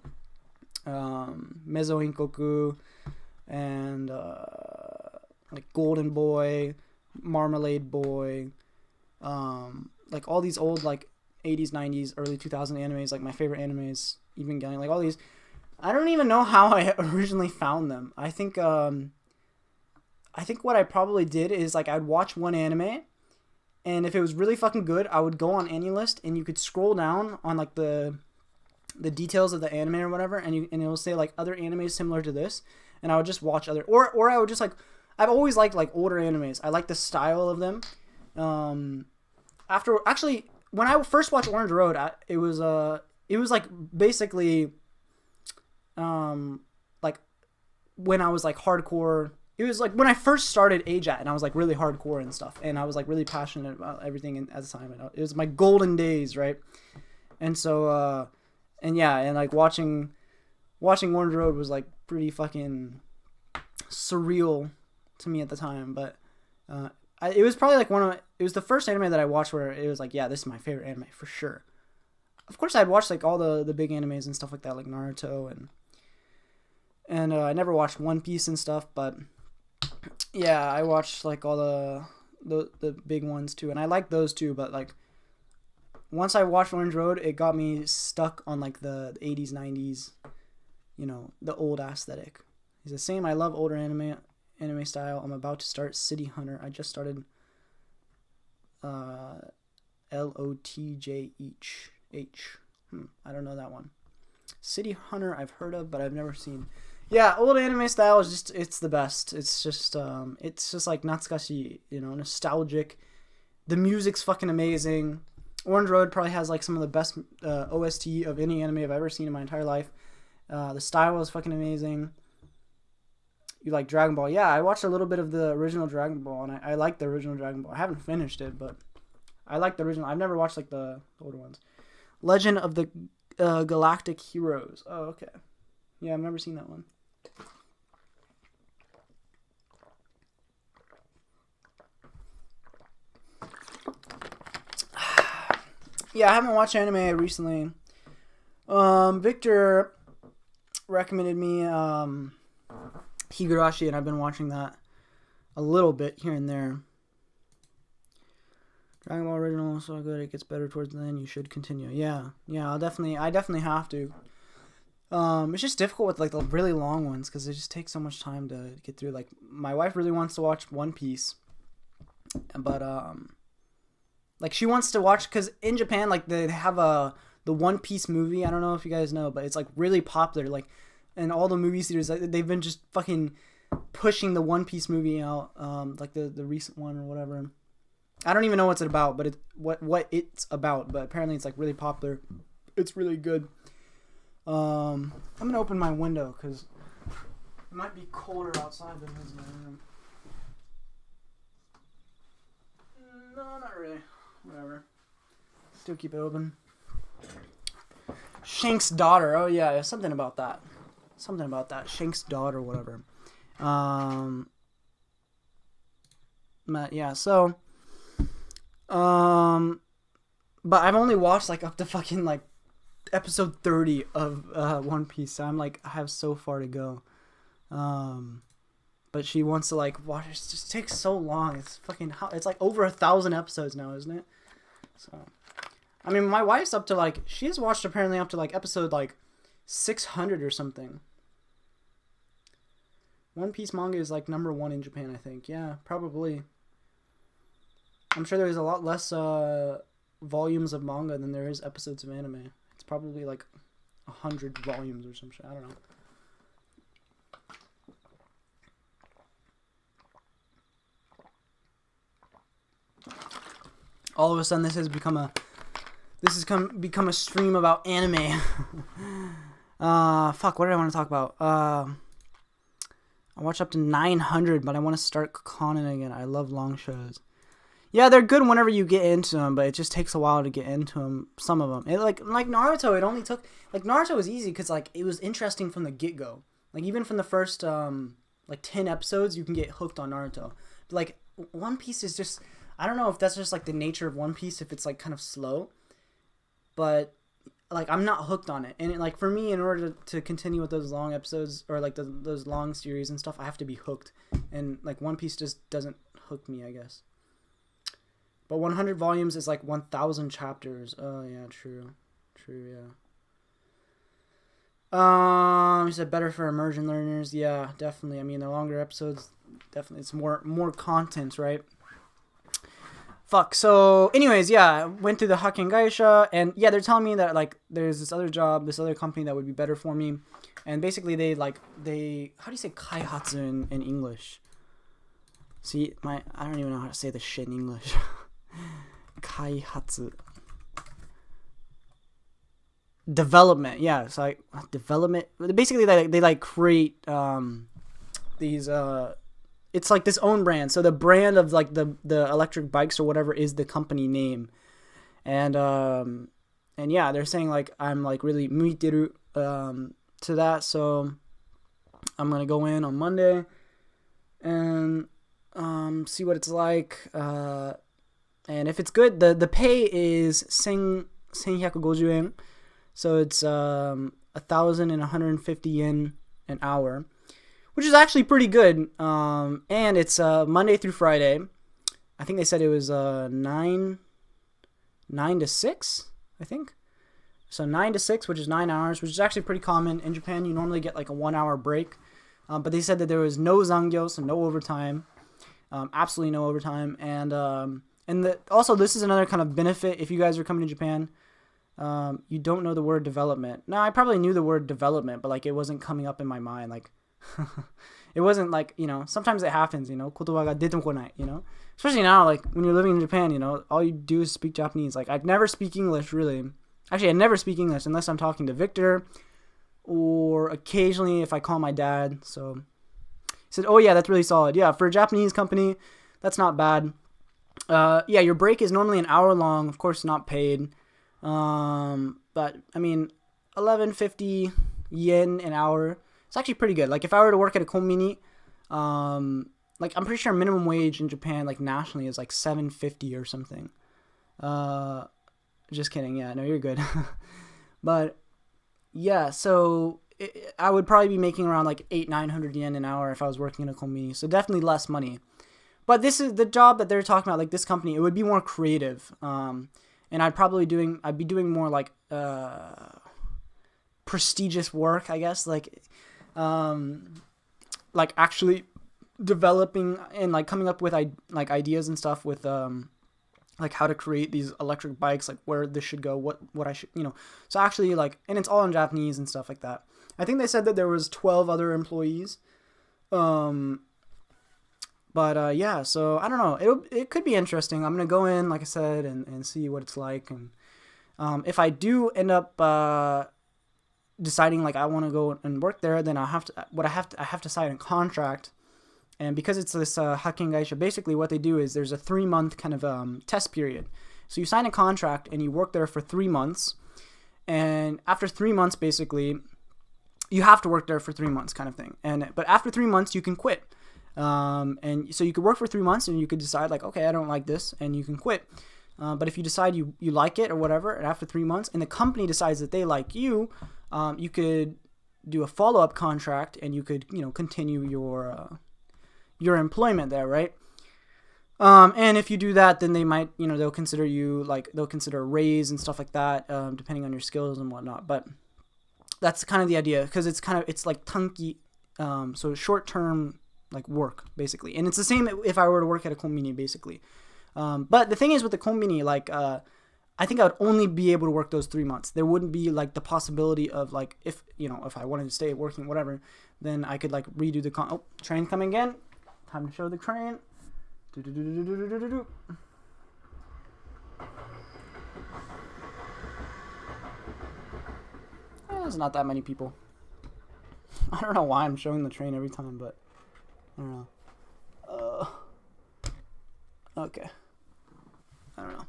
Mezzo Inkoku, and like Golden Boy, Marmalade Boy, like all these old like 80s, 90s, early 2000s animes, like my favorite animes, even getting like all these. I don't even know how I originally found them. I think what I probably did is like I'd watch one anime, and if it was really fucking good, I would go on AniList, and you could scroll down on like the details of the anime or whatever, and it will say like other animes similar to this, and I would just watch other, or I would just like, I've always liked like older animes. I like the style of them. Actually, when I first watched Orange Road, it was like basically like when I was like hardcore. It was like when I first started AJAT, and I was like really hardcore and stuff, and I was like really passionate about everything at the time, and it was my golden days, right? And so and yeah, and like watching Orange Road was like pretty fucking surreal to me at the time, but it was probably like it was the first anime that I watched where it was like, yeah, this is my favorite anime for sure. Of course, I'd watched like all the big animes and stuff like that, like Naruto, and I never watched One Piece and stuff, but yeah, I watched like all the big ones too, and I like those too. But like once I watched Orange Road, it got me stuck on like the 80s, 90s, the old aesthetic. He's the same. I love older anime style. I'm about to start City Hunter. I just started LOTJH. I don't know that one. City Hunter I've heard of, but I've never seen. Yeah, old anime style is just, it's the best. It's just like natsukashi, nostalgic. The music's fucking amazing. Orange Road probably has like some of the best OST of any anime I've ever seen in my entire life. The style is fucking amazing. You like Dragon Ball? Yeah, I watched a little bit of the original Dragon Ball, and I like the original Dragon Ball. I haven't finished it, but I like the original. I've never watched like the older ones. Legend of the Galactic Heroes. Oh, okay. Yeah, I've never seen that one. Yeah, I haven't watched anime recently. Victor recommended me Higurashi, and I've been watching that a little bit here and there. Dragon Ball original is so good, it gets better towards the end. You should continue. Yeah, I definitely have to. It's just difficult with like the really long ones because it just takes so much time to get through. Like my wife really wants to watch One Piece, but like she wants to watch, because in Japan, like they have the One Piece movie. I don't know if you guys know, but it's like really popular. Like, and all the movie theaters, like, they've been just fucking pushing the One Piece movie out, like the recent one or whatever. I don't even know what's it about, but what it's about. But apparently, it's like really popular. It's really good. I'm gonna open my window because it might be colder outside than it is in my room. No, not really. Whatever. Still keep it open. Shank's daughter. Oh yeah, something about that. Something about that. Shank's daughter, whatever. Yeah. So. But I've only watched like up to fucking like episode 30 of One Piece. So I'm like, I have so far to go. But she wants to like watch. It just takes so long. It's fucking. It's like over 1,000 episodes now, isn't it? So, I mean, my wife's up to like. She's watched apparently up to like episode like 600 or something. One Piece manga is like #1 in Japan, I think. Yeah, probably. I'm sure there's a lot less volumes of manga than there is episodes of anime. It's probably like 100 volumes or some shit. I don't know. All of a sudden, this has become a stream about anime. Fuck. What did I want to talk about? I watched up to 900, but I want to start Conan again. I love long shows. Yeah, they're good whenever you get into them, but it just takes a while to get into them. Some of them, like Naruto, it only took like Naruto was easy because like it was interesting from the get go. Like even from the first like 10 episodes, you can get hooked on Naruto. But, like One Piece is just, I don't know if that's just like the nature of One Piece, if it's like kind of slow, but like I'm not hooked on it. And like for me, in order to continue with those long episodes or like those long series and stuff, I have to be hooked. And like One Piece just doesn't hook me, I guess. But 100 volumes is like 1,000 chapters. Oh yeah, true, yeah. You said better for immersion learners. Yeah, definitely. I mean, the longer episodes, definitely, it's more content, right? Fuck. So, anyways, yeah, I went through the Hakken Gaisha, and yeah, they're telling me that like there's this other job, this other company that would be better for me, and basically they how do you say kaihatsu in English? See, I don't even know how to say this shit in English. Kaihatsu. Development, yeah. So like development. Basically, they like create these it's like this own brand. So the brand of like the electric bikes or whatever is the company name, and yeah, they're saying like I'm like really muiteru to that. So I'm gonna go in on Monday and see what it's like. And if it's good, the pay is 1150 yen. So it's 1,150 yen an hour, which is actually pretty good. And it's Monday through Friday. I think they said it was 9 to 6, I think. So 9 to 6, which is 9 hours, which is actually pretty common. In Japan, you normally get like a 1 hour break. But they said that there was no zangyo, so no overtime. Absolutely no overtime. And also, this is another kind of benefit if you guys are coming to Japan. You don't know the word development. Now, I probably knew the word development, but like it wasn't coming up in my mind. Like, it wasn't like, you know, sometimes it happens, you know, kotoba ga dete konai, you know, especially now, like when you're living in Japan, you know, all you do is speak Japanese. Like, I'd never speak English, really. Actually, I never speak English unless I'm talking to Victor or occasionally if I call my dad. So he said, oh yeah, that's really solid. Yeah, for a Japanese company, that's not bad. Yeah, your break is normally an hour long, of course not paid. But I mean, 1150 yen an hour. It's actually pretty good. Like if I were to work at a konbini, like I'm pretty sure minimum wage in Japan, like nationally, is like 750 or something. Just kidding. Yeah, no, you're good. But yeah, so I would probably be making around like 800-900 yen an hour if I was working in a konbini. So definitely less money. But this is the job that they're talking about, like this company, it would be more creative. And I'd be doing more like prestigious work, I guess, like actually developing and like coming up with like ideas and stuff with like how to create these electric bikes, like where this should go, what I should, So actually, like, and it's all in Japanese and stuff like that. I think they said that there was 12 other employees. Yeah, so I don't know. It could be interesting. I'm gonna go in, like I said, and see what it's like. And if I do end up deciding like I want to go and work there, then I have to sign a contract. And because it's this Hakken Gaisha, basically what they do is there's a 3-month kind of test period. So you sign a contract and you work there for 3 months. And after 3 months, basically, you have to work there for 3 months kind of thing. But after 3 months, you can quit. And so you could work for 3 months and you could decide like, okay, I don't like this, and you can quit. But if you decide you like it or whatever, and after 3 months, and the company decides that they like you, you could do a follow-up contract, and you could, continue your employment there, right? And if you do that, then they might, they'll consider you, like, they'll consider a raise and stuff like that, depending on your skills and whatnot. But that's kind of the idea, because it's like tanki, so short-term, like, work, basically. And it's the same if I were to work at a konbini, basically. But the thing is with the konbini, like, I think I would only be able to work those 3 months. There wouldn't be like the possibility of like, if I wanted to stay working, whatever, then I could like redo the train coming in. Time to show the train. There's not that many people. I don't know why I'm showing the train every time, but I don't know. Okay. I don't know.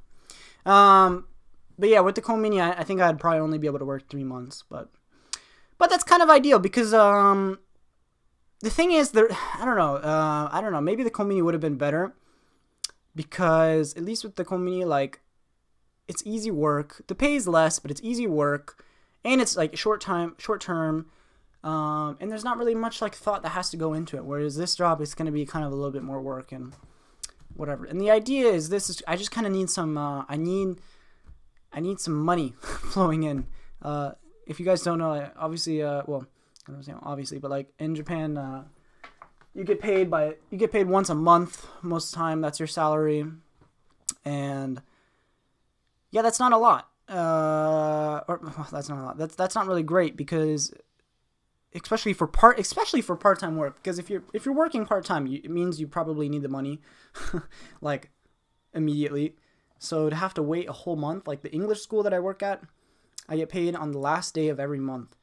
But yeah, with the konbini, I think I'd probably only be able to work 3 months, but that's kind of ideal because the thing is, I don't know. Maybe the konbini would have been better because at least with the konbini, like, it's easy work. The pay is less, but it's easy work, and it's like short term. And there's not really much like thought that has to go into it. Whereas this job is going to be kind of a little bit more work and whatever. And the idea is I just kind of need some. I need some money flowing in. If you guys don't know, obviously, well, I don't know, obviously, but like in Japan, you get paid once a month most of the time. That's your salary, and yeah, that's not a lot. That's not a lot. That's not really great because, especially for part-time work. Because if you're working part-time, it means you probably need the money, like, immediately. So to have to wait a whole month, like the English school that I work at, I get paid on the last day of every month.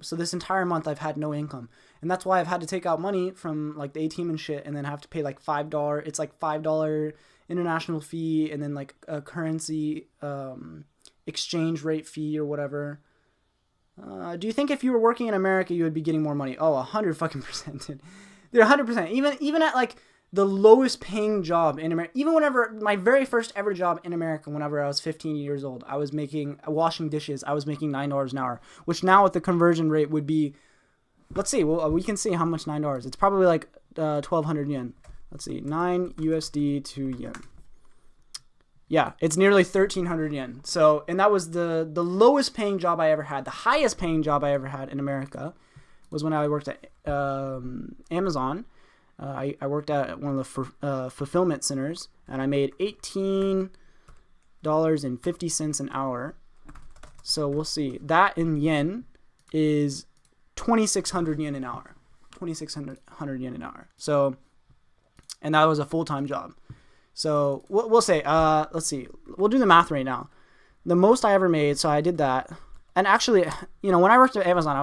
So this entire month I've had no income, and that's why I've had to take out money from like the ATM and shit, and then have to pay like $5. It's like $5 international fee, and then like a currency exchange rate fee or whatever. Do you think if you were working in America you would be getting more money? Oh, 100%, dude. They're 100%. Even at like the lowest paying job in America, even whenever my very first ever job in America, whenever I was 15 years old, I was making washing dishes. I was making $9 an hour, which now with the conversion rate would be, let's see. Well, we can see how much $9. It's probably like 1,200 yen. Let's see, 9 USD to yen. Yeah, it's nearly 1,300 yen. So, and that was the lowest paying job I ever had. The highest paying job I ever had in America was when I worked at Amazon. I worked at one of the fulfillment centers, and I made $18.50 an hour. So we'll see. That in yen is 2,600 yen an hour. 2,600 yen an hour. So, and that was a full-time job. So we'll say, let's see. We'll do the math right now. The most I ever made, so I did that. And actually, when I worked at Amazon,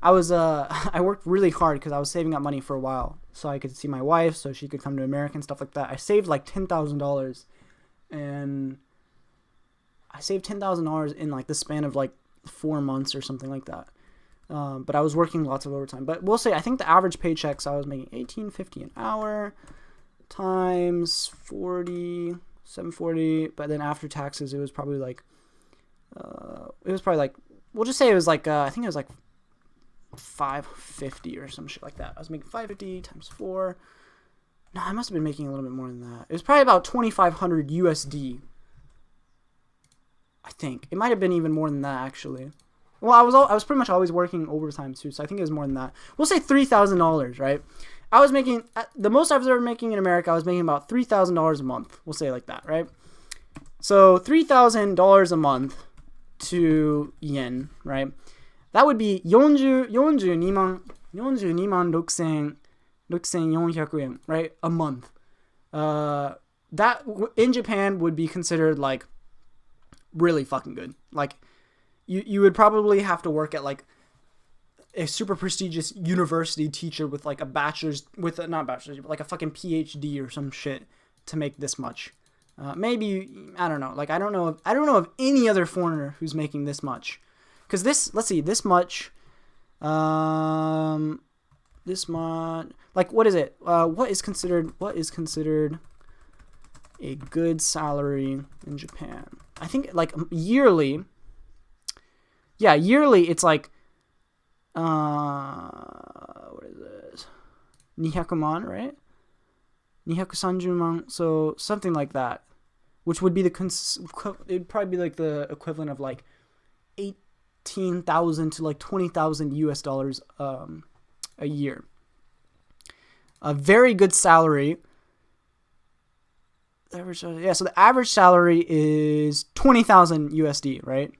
I worked really hard because I was saving up money for a while so I could see my wife, so she could come to America and stuff like that. I saved like $10,000, and I saved $10,000 in like the span of like 4 months or something like that. But I was working lots of overtime. But we'll say, I think the average paycheck, so I was making $18.50 an hour times 40, $740. But then after taxes, it was probably like, we'll just say it was like, I think it was like $550 or some shit like that. I was making $550 times 4. No, I must have been making a little bit more than that. It was probably about 2,500 USD. I think it might have been even more than that, actually. Well, I was pretty much always working overtime too, so I think it was more than that. We'll say $3,000, right? I was making, the most I was ever making in America, I was making about $3,000 a month. We'll say it like that, right? So $3,000 a month to yen, right? That would be 42万 6,400 yen, right? A month. That in Japan would be considered like really fucking good. Like you would probably have to work at like a super prestigious university teacher with like a bachelor's, with a, not bachelor's, but like a fucking PhD or some shit to make this much. Maybe, I don't know. Like I don't know of any other foreigner who's making this much. Cause let's see, this much, this much, like what is it? What is considered a good salary in Japan? I think like yearly. Yeah, yearly it's like, what is this? 200 man, right? 230 man, so something like that, which would be it'd probably be like the equivalent of like 18,000 to like 20,000 US dollars a year. A very good salary. Yeah, so the average salary is 20,000 USD, right?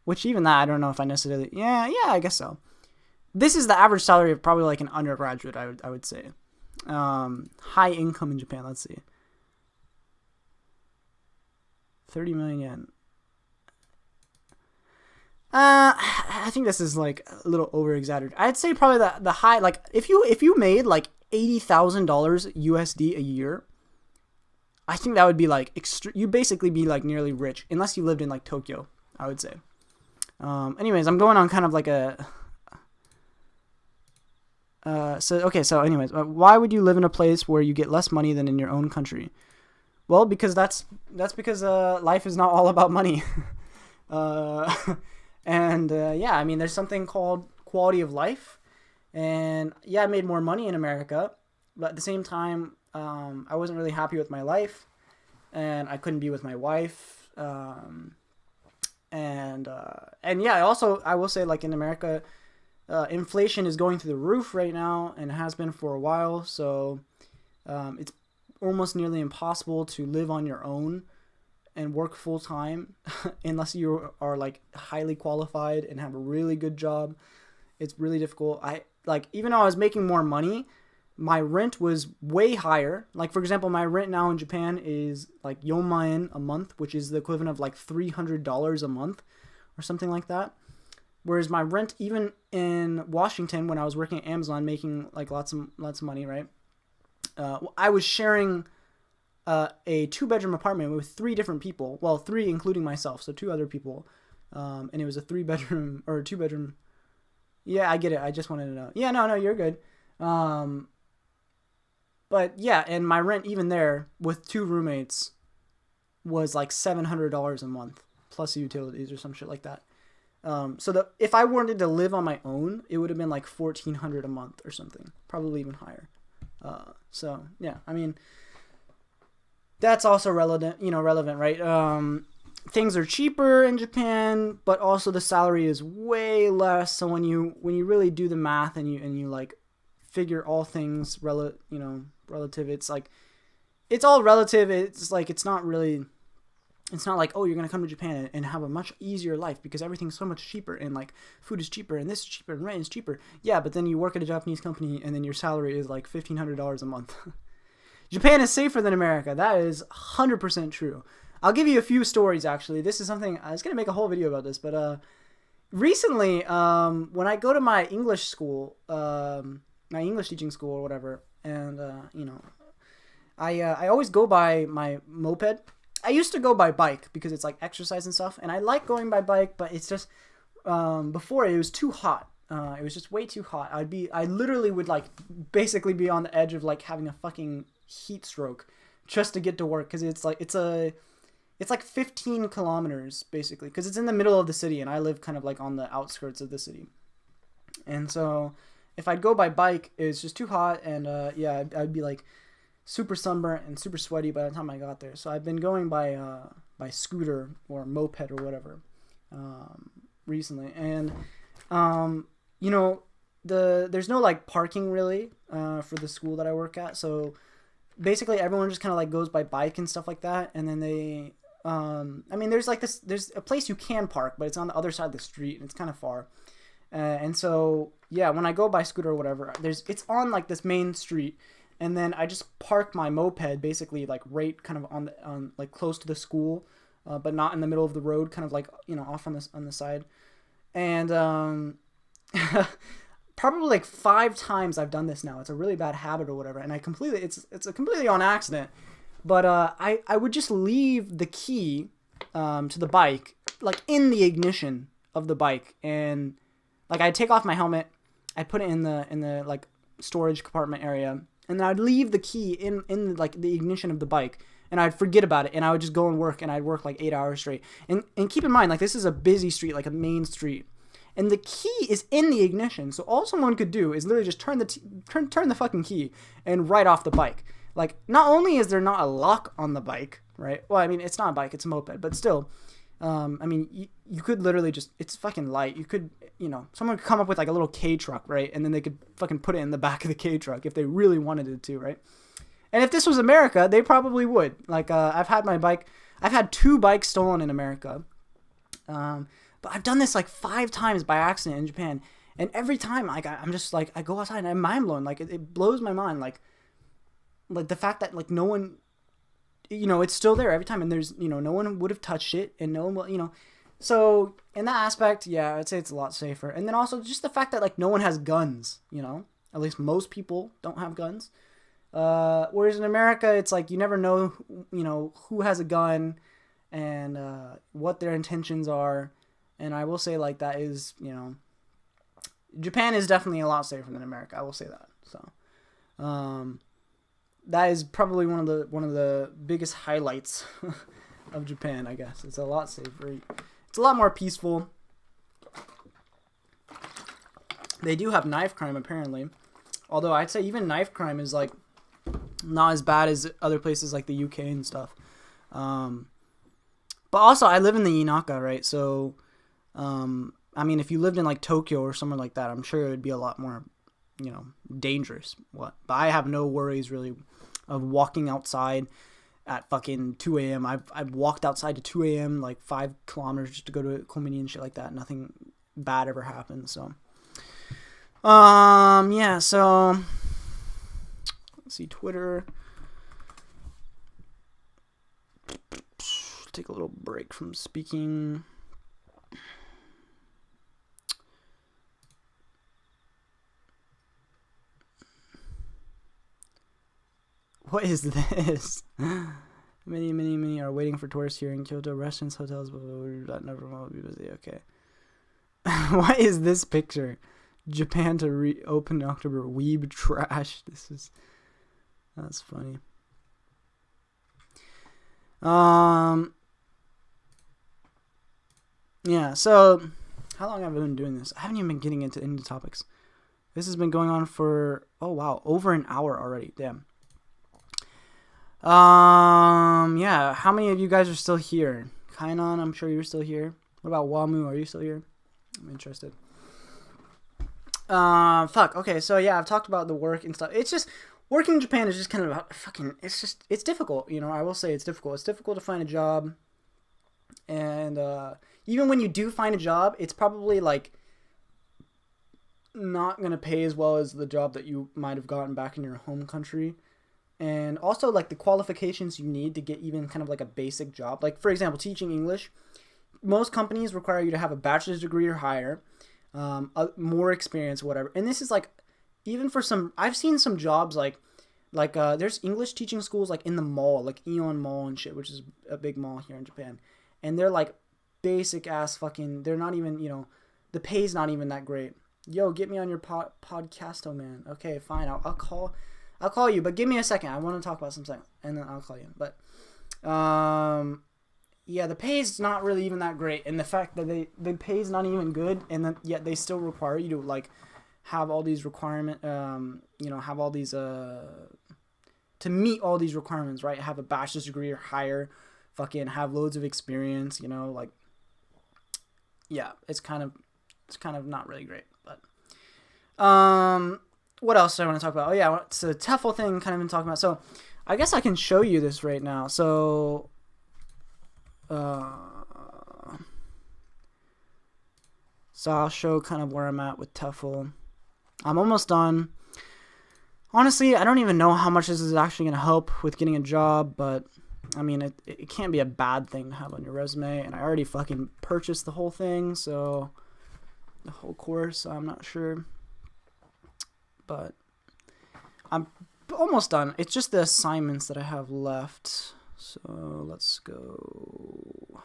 Which even that, I don't know if I necessarily... Yeah, I guess so. This is the average salary of probably like an undergraduate, I would say. High income in Japan, let's see. 30 million yen. I think this is like a little over exaggerated. I'd say probably the high, like if you made like $80,000 USD a year, I think that would be like you basically be like nearly rich, unless you lived in like Tokyo, I would say. Anyways, I'm going on kind of like a so anyways, why would you live in a place where you get less money than in your own country? Well, because that's because life is not all about money. And yeah, I mean, there's something called quality of life, and yeah, I made more money in America, but at the same time, I wasn't really happy with my life, and I couldn't be with my wife, and yeah, also I will say, like in America, inflation is going through the roof right now, and has been for a while, so it's almost nearly impossible to live on your own and work full time unless you are like highly qualified and have a really good job. It's really difficult. Even though I was making more money, my rent was way higher. Like for example, my rent now in Japan is like 4万円 a month, which is the equivalent of like $300 a month or something like that. Whereas my rent even in Washington, when I was working at Amazon making like lots of money, right? I was sharing a 2-bedroom apartment with 3 different people. Well, 3 including myself, so 2 other people. And it was a 3-bedroom or a 2-bedroom. Yeah, I get it. I just wanted to know. Yeah, no, you're good. But yeah, and my rent even there with 2 roommates was like $700 a month plus utilities or some shit like that. So if I wanted to live on my own, it would have been like $1,400 a month or something, probably even higher. So yeah, I mean, that's also relevant, right? Things are cheaper in Japan, but also the salary is way less. So when you really do the math and you like figure all things relative, it's like it's all relative. It's like it's not like, oh, you're gonna come to Japan and have a much easier life because everything's so much cheaper and like food is cheaper and this is cheaper and rent is cheaper. Yeah, but then you work at a Japanese company and then your salary is like $1,500 a month. Japan is safer than America. That is 100% true. I'll give you a few stories, actually. This is something, I was going to make a whole video about this, but recently, when I go to my English school, my English teaching school or whatever, and, I always go by my moped. I used to go by bike because it's like exercise and stuff, and I like going by bike, but it's just, before it was too hot. It was just way too hot. I literally would like basically be on the edge of like having a fucking heat stroke just to get to work, because it's like 15 kilometers basically, because it's in the middle of the city and I live kind of like on the outskirts of the city. And so if I'd go by bike, it's just too hot, and yeah, I'd be like super sunburnt and super sweaty by the time I got there. So I've been going by scooter or moped or whatever recently, and there's no like parking really for the school that I work at. So basically everyone just kind of like goes by bike and stuff like that, and then they I mean there's a place you can park, but it's on the other side of the street and it's kind of far. And so yeah, when I go by scooter or whatever, it's on like this main street, and then I just park my moped basically like right kind of on like close to the school, but not in the middle of the road, kind of like off on the side. And probably like 5 times I've done this now. It's a really bad habit or whatever, and it's a completely on accident. But I would just leave the key to the bike like in the ignition of the bike, and like I'd take off my helmet, I'd put it in the like storage compartment area, and then I'd leave the key in like the ignition of the bike, and I'd forget about it, and I would just go and work, and I'd work like 8 hours straight. And keep in mind, like this is a busy street, like a main street, and the key is in the ignition. So all someone could do is literally just turn the fucking key and right off the bike. Like not only is there not a lock on the bike, right? Well, I mean it's not a bike, it's a moped, but still. I mean, you could literally just, it's fucking light. You could, someone could come up with like a little K truck, right? And then they could fucking put it in the back of the K truck if they really wanted it to, right? And if this was America, they probably would. Like, I've had 2 bikes stolen in America. But I've done this like 5 times by accident in Japan. And every time, like, I'm just like, I go outside and I'm mind blown. Like, it blows my mind. Like the fact that like no one, it's still there every time, and there's, no one would have touched it, and no one will, so in that aspect, yeah, I'd say it's a lot safer. And then also just the fact that like no one has guns, at least most people don't have guns. Whereas in America, it's like, you never know, who has a gun and, what their intentions are. And I will say like that is, Japan is definitely a lot safer than America. I will say that. So, that is probably one of the biggest highlights of Japan, I guess. It's a lot safer. It's a lot more peaceful. They do have knife crime apparently, although I'd say even knife crime is like not as bad as other places like the UK and stuff. But also I live in the Inaka, right? So, I mean, if you lived in like Tokyo or somewhere like that, I'm sure it would be a lot more, dangerous. But I have no worries really of walking outside at fucking 2 a.m. I've walked outside to 2 a.m. like 5 kilometers just to go to a konbini and shit like that. Nothing bad ever happened. So, yeah. So, let's see, Twitter. Take a little break from speaking. What is this? Many are waiting for tourists here in Kyoto. Restaurants, hotels, that never will be busy. Okay. What is this picture? Japan to reopen in October. Weeb trash. That's funny. Yeah, so how long have I been doing this? I haven't even been getting into topics. This has been going on for, oh wow, over an hour already. Damn. Yeah, how many of you guys are still here? Kainan, I'm sure you're still here. What about Wamu? Are you still here? I'm interested. Fuck. Okay, so yeah, I've talked about the work and stuff. It's just, working in Japan is just kind of fucking, it's difficult, I will say it's difficult. It's difficult to find a job. And, even when you do find a job, it's probably like not going to pay as well as the job that you might have gotten back in your home country. And also like the qualifications you need to get even kind of like a basic job. Like for example, teaching English, most companies require you to have a bachelor's degree or higher, more experience, whatever. And this is like, even for some, I've seen some jobs like there's English teaching schools like in the mall, like Aeon Mall and shit, which is a big mall here in Japan. And they're like basic ass fucking, they're not even, the pay's not even that great. Yo, get me on your podcasto, man. Okay, fine. I'll call you, but give me a second. I want to talk about something, and then I'll call you. But, yeah, the pay is not really even that great, and the fact that the pay is not even good, and then yet they still require you to like have all these have all these to meet all these requirements, right? Have a bachelor's degree or higher, fucking have loads of experience, like, yeah, it's kind of not really great, but. What else do I want to talk about? Oh yeah, it's a TEFL thing kind of been talking about. So I guess I can show you this right now. So I'll show kind of where I'm at with TEFL. I'm almost done. Honestly, I don't even know how much this is actually going to help with getting a job, but I mean, it can't be a bad thing to have on your resume, and I already fucking purchased the whole thing, so the whole course, so I'm not sure, but I'm almost done. It's just the assignments that I have left, so let's go,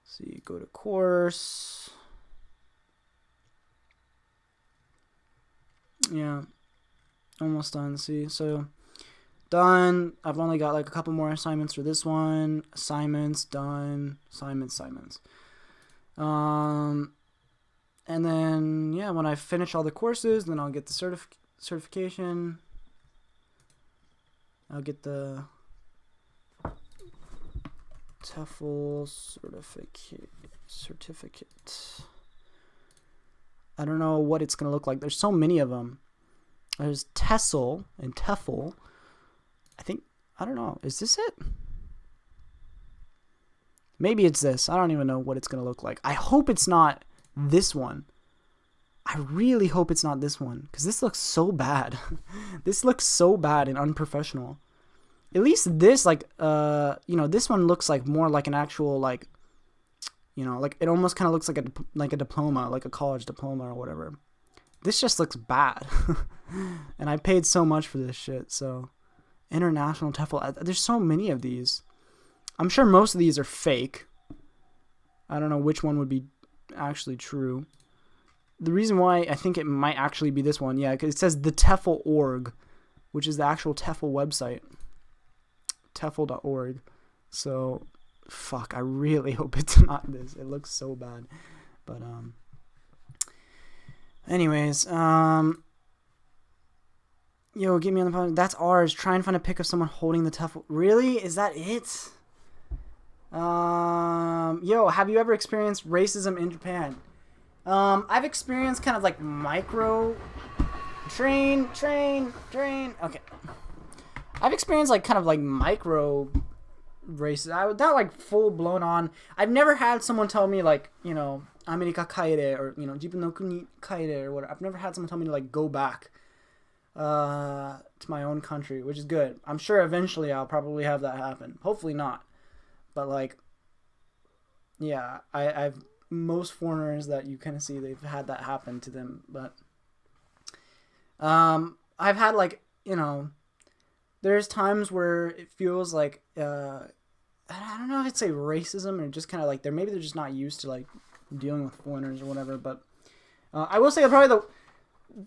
see, go to course, yeah. Almost done. See, so done. I've only got like a couple more assignments for this one. Assignments done. Assignments. And then yeah, when I finish all the courses, then I'll get the certification. I'll get the TEFL certificate. I don't know what it's gonna look like. There's so many of them. There's TESL and TEFL. I don't know. Is this it? Maybe it's this. I don't even know what it's going to look like. I hope it's not this one. I really hope it's not this one, because this looks so bad. This looks so bad and unprofessional. At least this, like, this one looks like more like an actual, like, like it almost kind of looks like a diploma, like a college diploma or whatever. This just looks bad. And I paid so much for this shit, so. International TEFL. There's so many of these. I'm sure most of these are fake. I don't know which one would be actually true. The reason why I think it might actually be this one, yeah, because it says the TEFL.org, which is the actual TEFL website. TEFL.org. So, fuck, I really hope it's not this. It looks so bad. But, anyways, yo, get me on the phone. That's ours. Try and find a pic of someone holding the TEFL. Really? Is that it? Yo, have you ever experienced racism in Japan? I've experienced kind of like micro... Train. Okay. I've experienced like kind of like micro racism. Not like full blown on. I've never had someone tell me like, America kaere, or, Jipun no kuni kaere, or whatever. I've never had someone tell me to like go back to my own country, which is good. I'm sure eventually I'll probably have that happen. Hopefully not. But like, yeah, I've most foreigners that you kind of see, they've had that happen to them. But I've had like, there's times where it feels like I don't know if it's a racism or just kind of like they're just not used to like dealing with foreigners or whatever. But I will say probably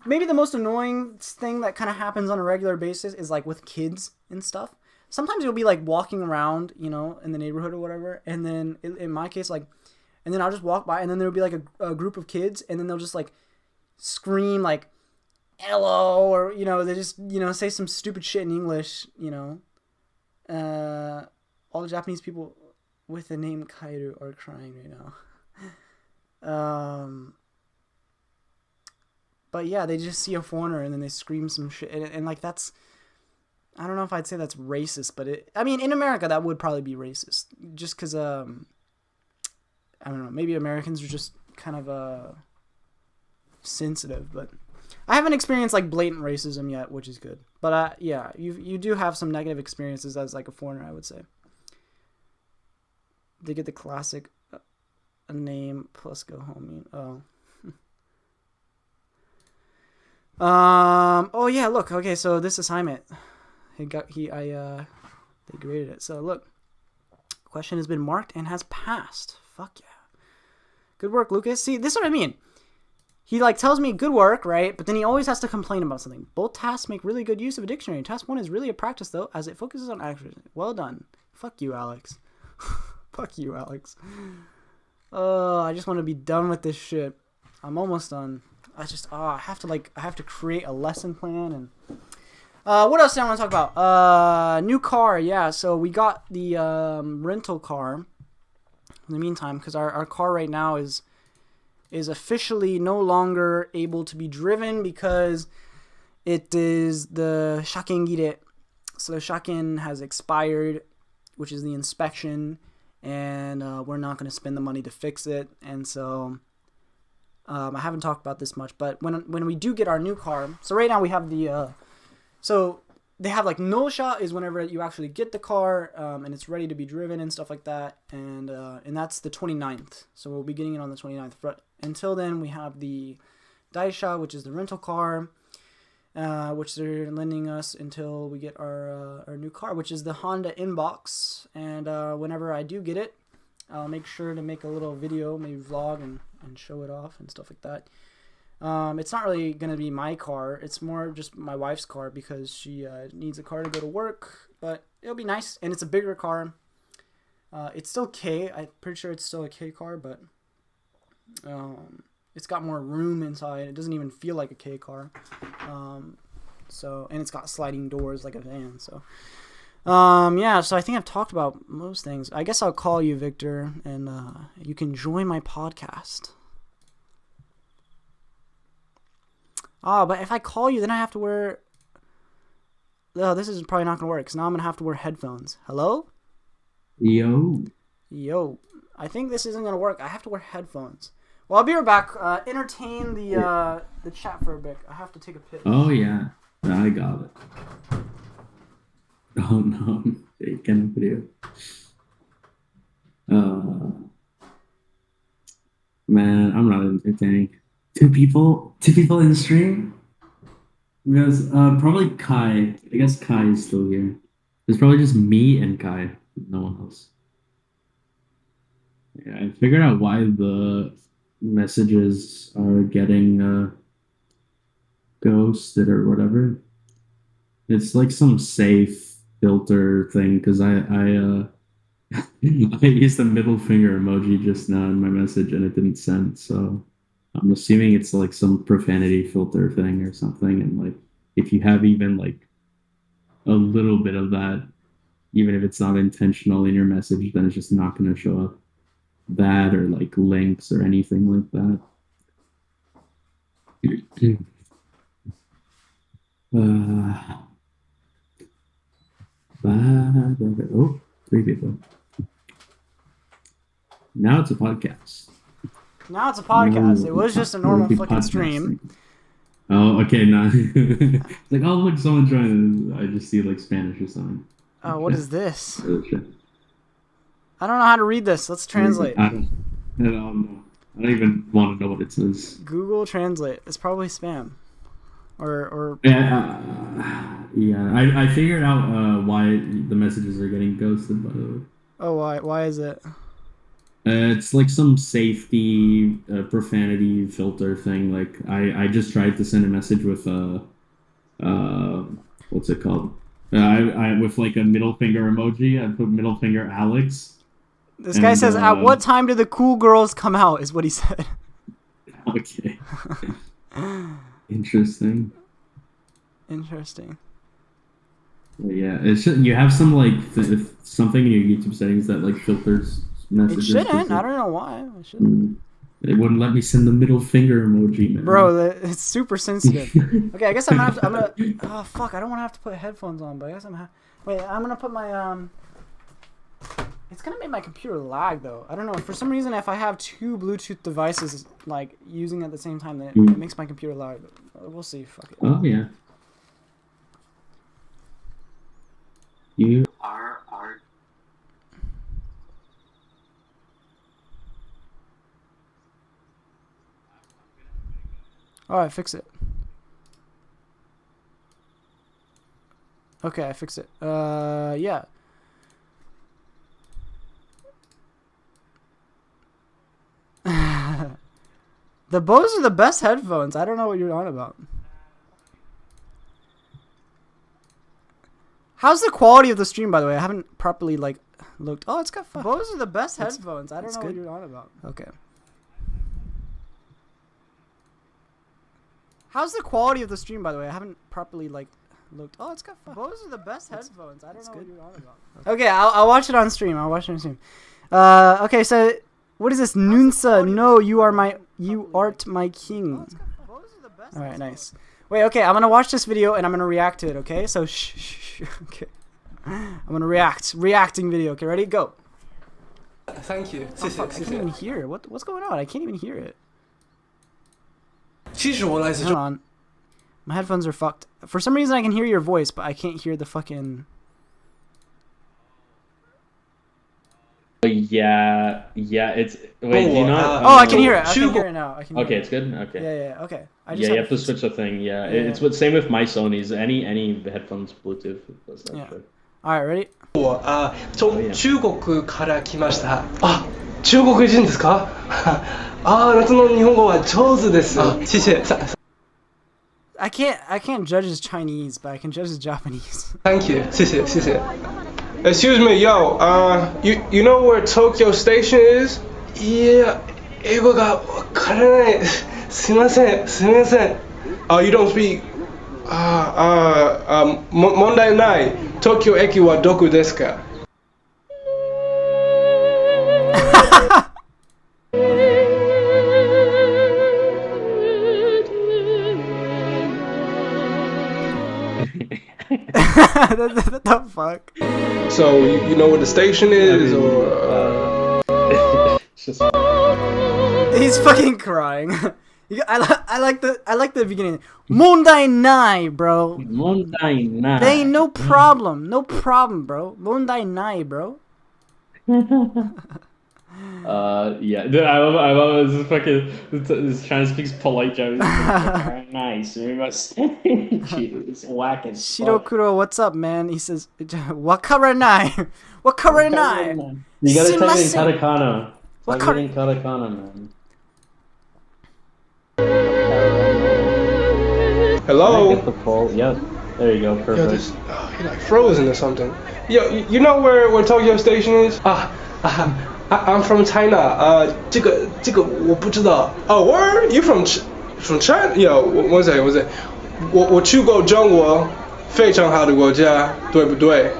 maybe the most annoying thing that kind of happens on a regular basis is like with kids and stuff. Sometimes you'll be like walking around, in the neighborhood or whatever, and then in my case, like, and then I'll just walk by, and then there'll be like a group of kids, and then they'll just like scream like hello, or they just say some stupid shit in English. All the Japanese people with the name Kairu are crying right now. But yeah, they just see a foreigner and then they scream some shit. And like, that's, I don't know if I'd say that's racist, but in America, that would probably be racist. Just because, I don't know, maybe Americans are just kind of sensitive. But I haven't experienced like blatant racism yet, which is good. But yeah, you do have some negative experiences as like a foreigner, I would say. They get the classic a name plus go home. Oh. Oh yeah, look, okay, so this assignment, they graded it. So look, question has been marked and has passed. Fuck yeah. Good work, Lucas. See, this is what I mean. He like tells me good work, right? But then he always has to complain about something. Both tasks make really good use of a dictionary. Task 1 is really a practice though, as it focuses on accuracy. Well done. Fuck you, Alex. Fuck you, Alex. I just want to be done with this shit. I'm almost done. I have to create a lesson plan. And what else do I want to talk about? New car, yeah. So we got the rental car in the meantime, because our car right now is is officially no longer able to be driven because it is the shakengire. So the shaken has expired, which is the inspection, and we're not going to spend the money to fix it. And so I haven't talked about this much, but when we do get our new car, so right now we have the so they have like no shot is whenever you actually get the car and it's ready to be driven and stuff like that, and that's the 29th. So we'll be getting it on the 29th. But until then, we have the Daisha, which is the rental car, which they're lending us until we get our new car, which is the Honda Inbox. And whenever I do get it, I'll make sure to make a little video, maybe vlog, and show it off and stuff like that. It's not really going to be my car. It's more just my wife's car because she needs a car to go to work. But it'll be nice. And it's a bigger car. It's still K. I'm pretty sure it's still a K car, but it's got more room inside. It doesn't even feel like a K car. And it's got sliding doors like a van. So yeah, so I think I've talked about most things. I guess I'll call you, Victor, and you can join my podcast. But if I call you, then I have to wear... Oh, this is probably not going to work, because now I'm going to have to wear headphones. Hello? Yo. I think this isn't going to work. I have to wear headphones. Well, I'll be right back. Entertain the chat for a bit. I have to take a piss. Oh, yeah. I got it. Oh, no. Taking a video. Man, I'm not entertaining. Two people in the stream? Because probably Kai. I guess Kai is still here. There's probably just me and Kai. No one else. Yeah, I figured out why the messages are getting ghosted or whatever. It's like some safe filter thing because I I used the middle finger emoji just now in my message and it didn't send, so I'm assuming it's like some profanity filter thing or something, and like if you have even like a little bit of that, even if it's not intentional in your message, then it's just not going to show up. That or like links or anything like that. Oh, 3 people. Now it's a podcast. Now it's a podcast. It was just a normal fucking stream. Oh, okay. Now it's like, oh look, someone joined. I just see like Spanish or something. Oh, what is this? I don't know how to read this. Let's translate. I don't know. I don't even want to know what it says. Google Translate. It's probably spam. Or yeah. I figured out why the messages are getting ghosted, by the way. Oh, why? Why is it? It's like some safety profanity filter thing. Like I just tried to send a message with what's it called? I with like a middle finger emoji. I put middle finger Alex. This guy says, "At what time do the cool girls come out?" Is what he said. Okay. Interesting. Well, yeah, it should. You have some like something in your YouTube settings that like filters messages. It shouldn't. I don't know why. It shouldn't. It wouldn't let me send the middle finger emoji, man. Bro, it's super sensitive. Okay, I guess I'm gonna. Oh fuck! I don't want to have to put headphones on, but I guess wait, I'm gonna put my It's gonna make my computer lag though. I don't know. For some reason, if I have two Bluetooth devices like using at the same time, then it makes my computer lag. We'll see. Fuck it. Oh yeah. You are. Oh, I fix it. Okay, I fix it. Yeah. The Bose are the best headphones. I don't know what you're on about. How's the quality of the stream, by the way? I haven't properly like looked. Oh, it's got fun. Bose are the best headphones. I don't know what you're on about. Okay. How's the quality of the stream, by the way? I haven't properly like looked. Oh, it's got fun. Those are the best headphones. I don't know what you're on about. Okay, I'll watch it on stream. Okay, so what is this? Nunsa, no, you are my You art my king. All right, nice. Wait, okay, I'm gonna watch this video and I'm gonna react to it. Okay, so shh. Okay, I'm gonna reacting video. Okay, ready? Go. Thank you. Oh, fuck, I can't even hear it. What's going on? I can't even hear it. 其实我来自 Hold on. My headphones are fucked. For some reason, I can hear your voice, but I can't hear the fucking. Yeah, it's wait. Do you not? Oh, I can hear it. I can hear it now. I can hear Okay, it. it's good. Okay. Yeah. Okay. I Yeah, you have to switch the thing. Yeah, it's what same with my Sony's. Any headphones Bluetooth does that. Yeah. Shit. All right, ready? 中国から来ました。あ、中国人ですか？あ、夏の日本語は上手です。謝謝。I can't judge his Chinese, but I can judge his Japanese. Thank you. 谢谢。Excuse me, yo. You know where Tokyo Station is? いや、英語がわからない。すみません。You don't speak. 問題ない。東京駅はどこですか？ What the fuck? So you know where the station is, or He's fucking crying. I like the beginning. Mondai nai, bro. Mondai nai. They ain't no problem, bro. Mondai nai, bro. Yeah, I love this fucking this trying to speak polite Japanese. Very nice, very much. It's whacking. Shirokuro, what's up, man? He says, "Wakaranai, wakaranai." You gotta type in Shimasen. katakana. Type it in katakana, man. hello? Get the poll. Yep. There you go. Yo, Perfect. you're like frozen or something. Yo, you know where Tokyo Station is? I'm from China. 这个我不知道。Oh, where? You from China? Yo, one second. 我去过中国，非常好的国家，对不对？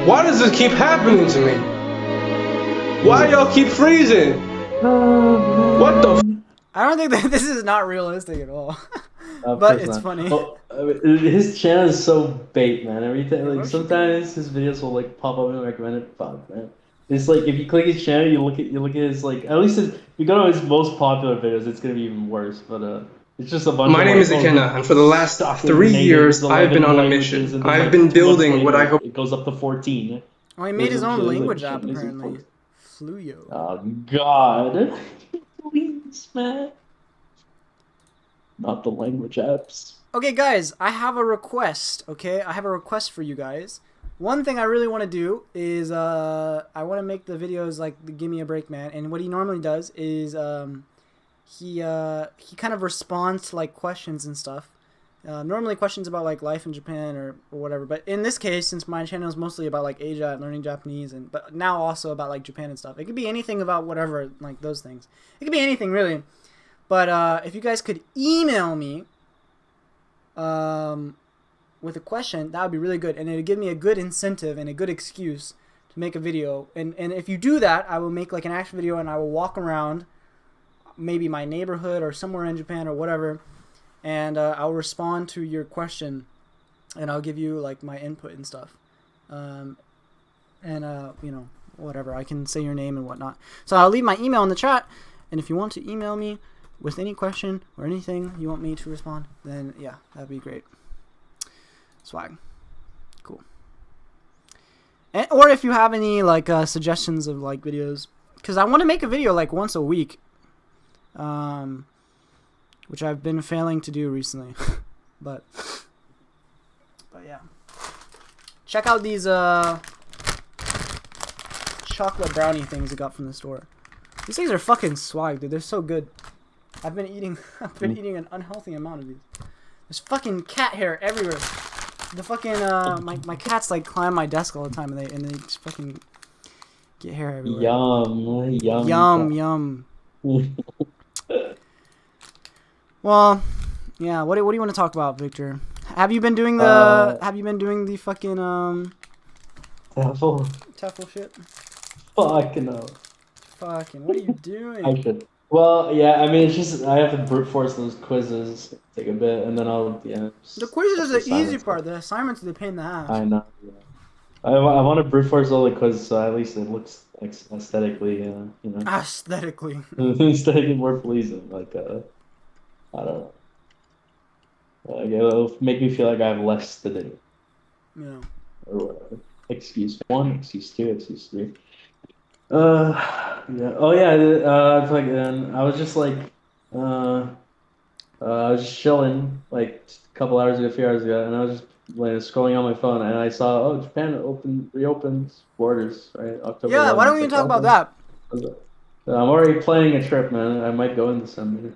Why does this keep happening to me? Why y'all keep freezing? What the? I don't think that this is not realistic at all. But it's funny. Well, his channel is so bait, man. Everything, like sometimes his videos will like pop up in recommended. Fuck, man. It's like if you click his channel, you look at his like at least you go to his most popular videos. It's gonna be even worse. But it's just a bunch. My name is Ikenna, and for the last 3 years, I've been on a mission. I've been building what I hope. It goes up to 14. Oh, he made his own language app apparently. Fluyo. Oh God, please, man. Not the language apps. Okay, guys, I have a request. Okay, I have a request for you guys. One thing I really want to do is I want to make the videos like the Give Me a Break Man, and what he normally does is he kind of responds to like questions and stuff. Normally questions about like life in Japan or whatever, but in this case, since my channel is mostly about like Asia and learning Japanese, but now also about like Japan and stuff, it could be anything about whatever, like those things. It could be anything really. But if you guys could email me with a question, that would be really good, and it would give me a good incentive and a good excuse to make a video. And if you do that, I will make like an action video, and I will walk around maybe my neighborhood or somewhere in Japan or whatever, and I'll respond to your question, and I'll give you like my input and stuff, and you know, whatever, I can say your name and whatnot. So I'll leave my email in the chat, and if you want to email me with any question or anything you want me to respond, then yeah, that'd be great. Swag. Cool. Or if you have any like suggestions of like videos, because I want to make a video like once a week, which I've been failing to do recently. but yeah, check out these chocolate brownie things I got from the store. These things are fucking swag, dude. They're so good. I've been eating an unhealthy amount of these. There's fucking cat hair everywhere. The fucking my cats like climb my desk all the time, and they just fucking get hair everywhere. Yum. Well, yeah. What do you want to talk about, Victor? Have you been doing the fucking TEFL. TEFL shit? Fuck no. Fucking, what are you I doing? should. Well, yeah, I mean, it's just I have to brute force those quizzes, take a bit, and then I'll, The just quiz is check the easy assignments. part. The assignments are the pain in the ass. I know, yeah. I want to brute force all the quizzes so at least it looks aesthetically, Aesthetically. aesthetically more pleasing. Like, I don't know. It'll make me feel like I have less to do. Yeah. Or whatever. Excuse one, excuse two, excuse three. Yeah. Oh yeah. Fucking. I was just like, I was just chilling like a couple hours ago, a few hours ago, and I was just like scrolling on my phone, and I saw, oh, Japan reopens borders, right? October Yeah, why 11th. don't we It's talk like, about okay. that? I'm already planning a trip, man. I might go in December.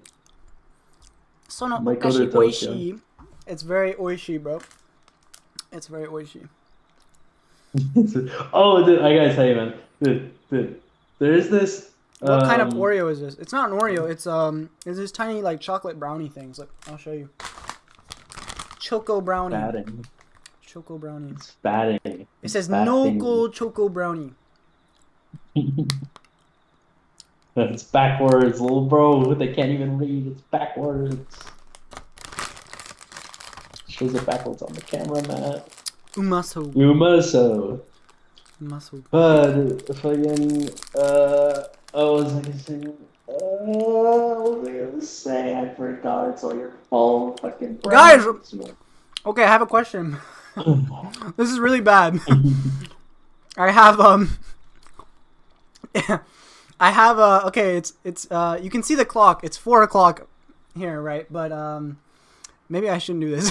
Sono Might go to okashi Tokyo. oishi. It's very oishi, bro. It's very oishi. Oh, dude, I gotta tell you, man. Dude, there is this. What kind of Oreo is this? It's not an Oreo. It's this tiny like chocolate brownie things. Look, I'll show you. Choco brownie. Batting. Choco brownie. It's batting. It says Batting. Noko Choco brownie. It's backwards, little bro. They can't even read. It's backwards. Shows it backwards on the camera, Matt. Umaso. Umaso. Umaso. But fucking what was I gonna say? What was I gonna say? I forgot. It's all your fault, fucking Guys! Okay, I have a question. This is really bad. I have okay, it's you can see the clock. It's 4 o'clock here, right? But maybe I shouldn't do this.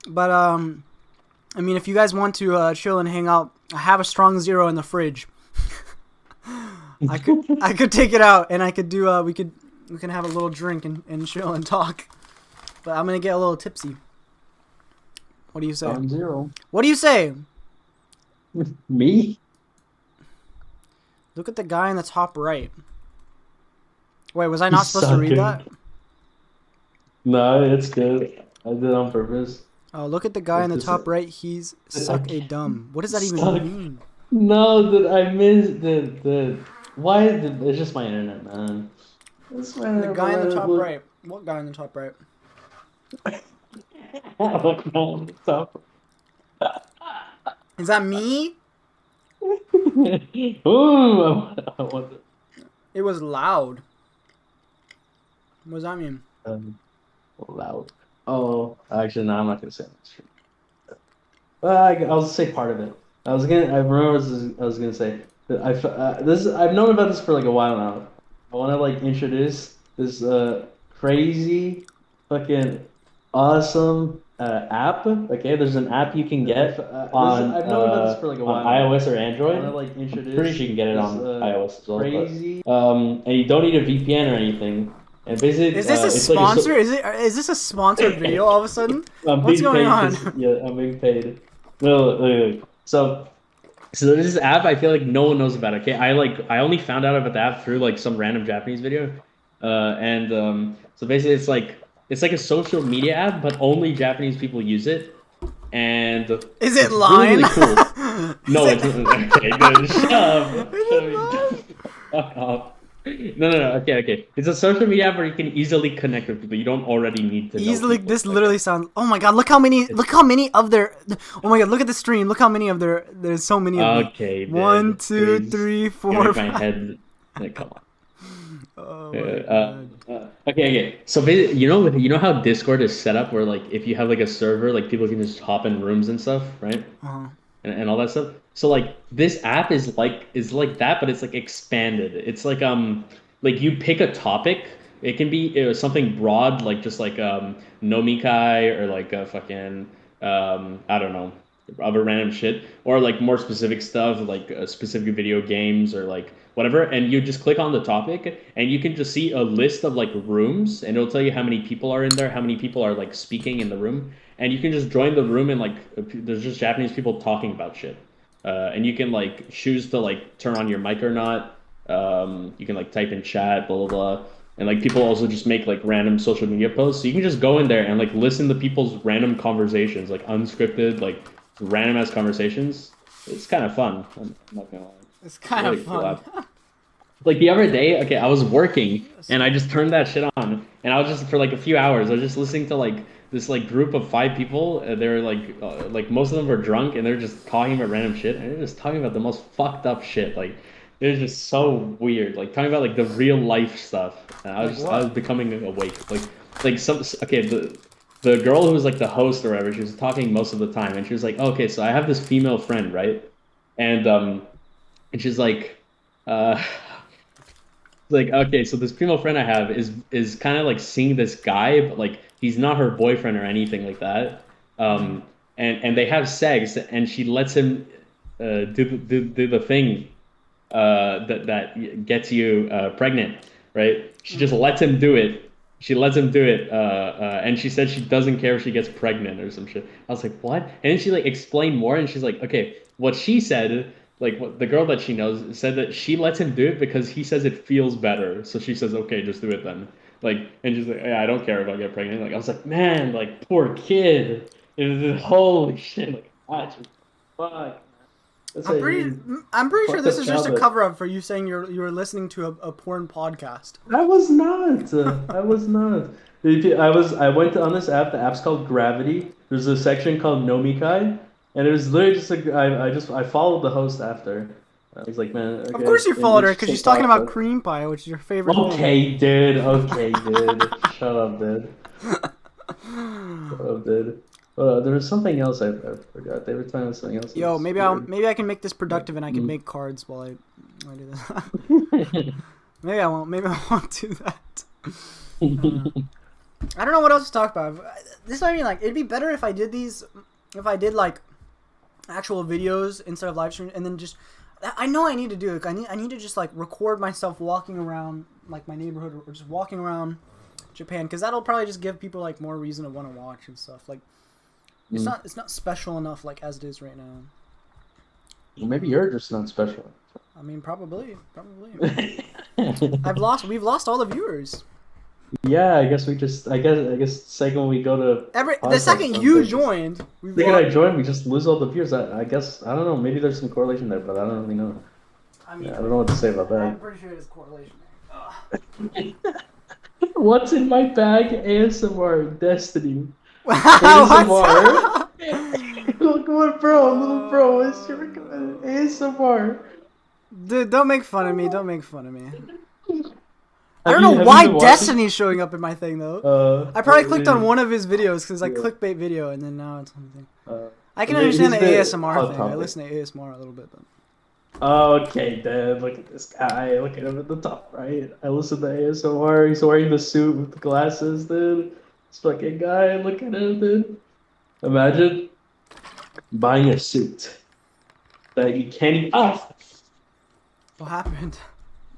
But I mean, if you guys want to chill and hang out, I have a strong zero in the fridge. I could take it out and I could do we can have a little drink and chill and talk. But I'm gonna get a little tipsy. What do you say? Zero. What do you say? Me? Look at the guy in the top right. Wait, was I not supposed to read that? No, it's good. I did it on purpose. Oh, look at the guy in the It's just- top right. He's suck a dumb. What does that even Suck. mean? No, that I missed the why it's just my internet, man. It's my The internet, guy in the man. top Look- right. What guy in the top right? Look on the top. Is that me? Ooh, I want It was loud. What does that mean? loud. Oh, actually, no, I'm not gonna say that. I'll say part of it. I remember I was gonna say that I've known about this for like a while now. I want to like introduce this crazy, fucking awesome app. Okay, there's an app you can get on I've known about this for like a while on now. iOS or Android. I wanna, like, I'm introduce pretty sure you can get it on this, iOS as well. crazy- And you don't need a VPN or anything. And basically, Is this a it's like sponsor? Is this a sponsored video all of a sudden? I'm What's being going paid on? 'cause- Yeah, I'm being paid. No, look. So there's this app. I feel like no one knows about it. Okay, I only found out about the app through like some random Japanese video, so basically it's like a social media app, but only Japanese people use it. And Is it it's Line? really cool. No, it's okay. Good. Shut up. Fuck off. No. Okay. It's a social media app where you can easily connect with people. You don't already need to know Easily, people. this literally sounds. Oh my god! Look how many of their. Oh my god! Look at the stream. Look how many of their. There's so many of them. Okay. dude, 1, 2, please. 3, You're 4, making my 5. head. Like, come on. Oh my god. Okay. So basically, you know how Discord is set up, where like if you have like a server, like people can just hop in rooms and stuff, right? Uh-huh. And all that stuff. So like this app is like that, but it's like expanded. It's like you pick a topic. It can be something broad, like just like nomikai or like a fucking I don't know, other random shit, or like more specific stuff like specific video games or like whatever. And you just click on the topic, and you can just see a list of like rooms, and it'll tell you how many people are in there, how many people are like speaking in the room, and you can just join the room and like there's just Japanese people talking about shit, and you can like choose to like turn on your mic or not. You can like type in chat, blah blah blah. and like people also just make like random social media posts. So you can just go in there and like listen to people's random conversations, like unscripted, like random ass conversations. It's kind of fun. I'm not gonna lie. It's It's kind of really cool fun. app. Like the other day, okay, I was working and I just turned that shit on, and I was just for like a few hours. I was just listening to like this like group of 5 people. They were like most of them were drunk, and they're just talking about random shit, and they're just talking about the most fucked up shit. Like it was just so weird. Like talking about like the real life stuff. And Like I was what? becoming awake. Like some okay the girl who was like the host or whatever, she was talking most of the time, and she was like, okay, so I have this female friend, right? And and she's uh like okay, so this female friend I have is kind of like seeing this guy, but like he's not her boyfriend or anything like that. Mhm. Um, and they have sex, and she lets him do the thing that gets you pregnant, right? She just Mhm. lets him do it. She lets him do it, and she said she doesn't care if she gets pregnant or some shit. I was like, what? And then she like explained more, and she's like, okay, what she said, like what the girl that she knows said that she lets him do it because he says it feels better. So she says, okay, just do it then. Like, and she's like, yeah, I don't care if I get pregnant. Like, I was like, man, like poor kid. Holy shit, like, ah, just fuck. That's I'm a pretty. really I'm pretty sure fucked this up is just a childhood. cover up for you saying you were listening to a porn podcast. I was not. I was not. I went on this app. The app's called Gravity. There's a section called Nomikai, and it was literally just like I followed the host after. I was like, man, Of okay, course you followed her it's because so she's talking about toxic. cream pie, which is your favorite thing. Okay, dude. Okay, dude. Shut up, dude. Shut up, dude. There was something else I forgot. They were talking about something else. That Yo, was weird. maybe I can make this productive and I can Mm. make cards while I do this. Maybe I won't. Maybe I won't do that. I don't know what else to talk about. This is what I mean. Like, it'd be better if I did these, if I did like actual videos instead of live stream, and then just. I know I need to do it. I need to just like record myself walking around like my neighborhood or just walking around Japan, because that'll probably just give people like more reason to want to watch and stuff. Like, it's not special enough like as it is right now. Well, maybe you're just not special. I mean, probably. We've lost all the viewers. Yeah, I guess the second we go to The podcast second something, you joined, we've the second lost. I join, we just lose all the viewers. I guess I don't know. Maybe there's some correlation there, but I don't really know. I mean, Yeah, I don't know what to say about I'm that. pretty sure there's correlation What's in my bag? ASMR there. Destiny. What? Look what, bro, little bro. What's your recommended ASMR? Dude, don't make fun of me. Don't make fun of me. I Have don't know have why been watching? Destiny's showing up in my thing though. I probably clicked on uh, one of his videos because it's like yeah. clickbait video, and then now it's something. uh, I can He's understand the the ASMR hot thing. I topic. listen to ASMR a little bit, but Okay, Dad, look at this guy. Look at him at the top right. I listen to ASMR. He's wearing the suit with the glasses, dude. This fucking guy, look at him, dude. Imagine buying a suit that you can't even. Oh! what happened?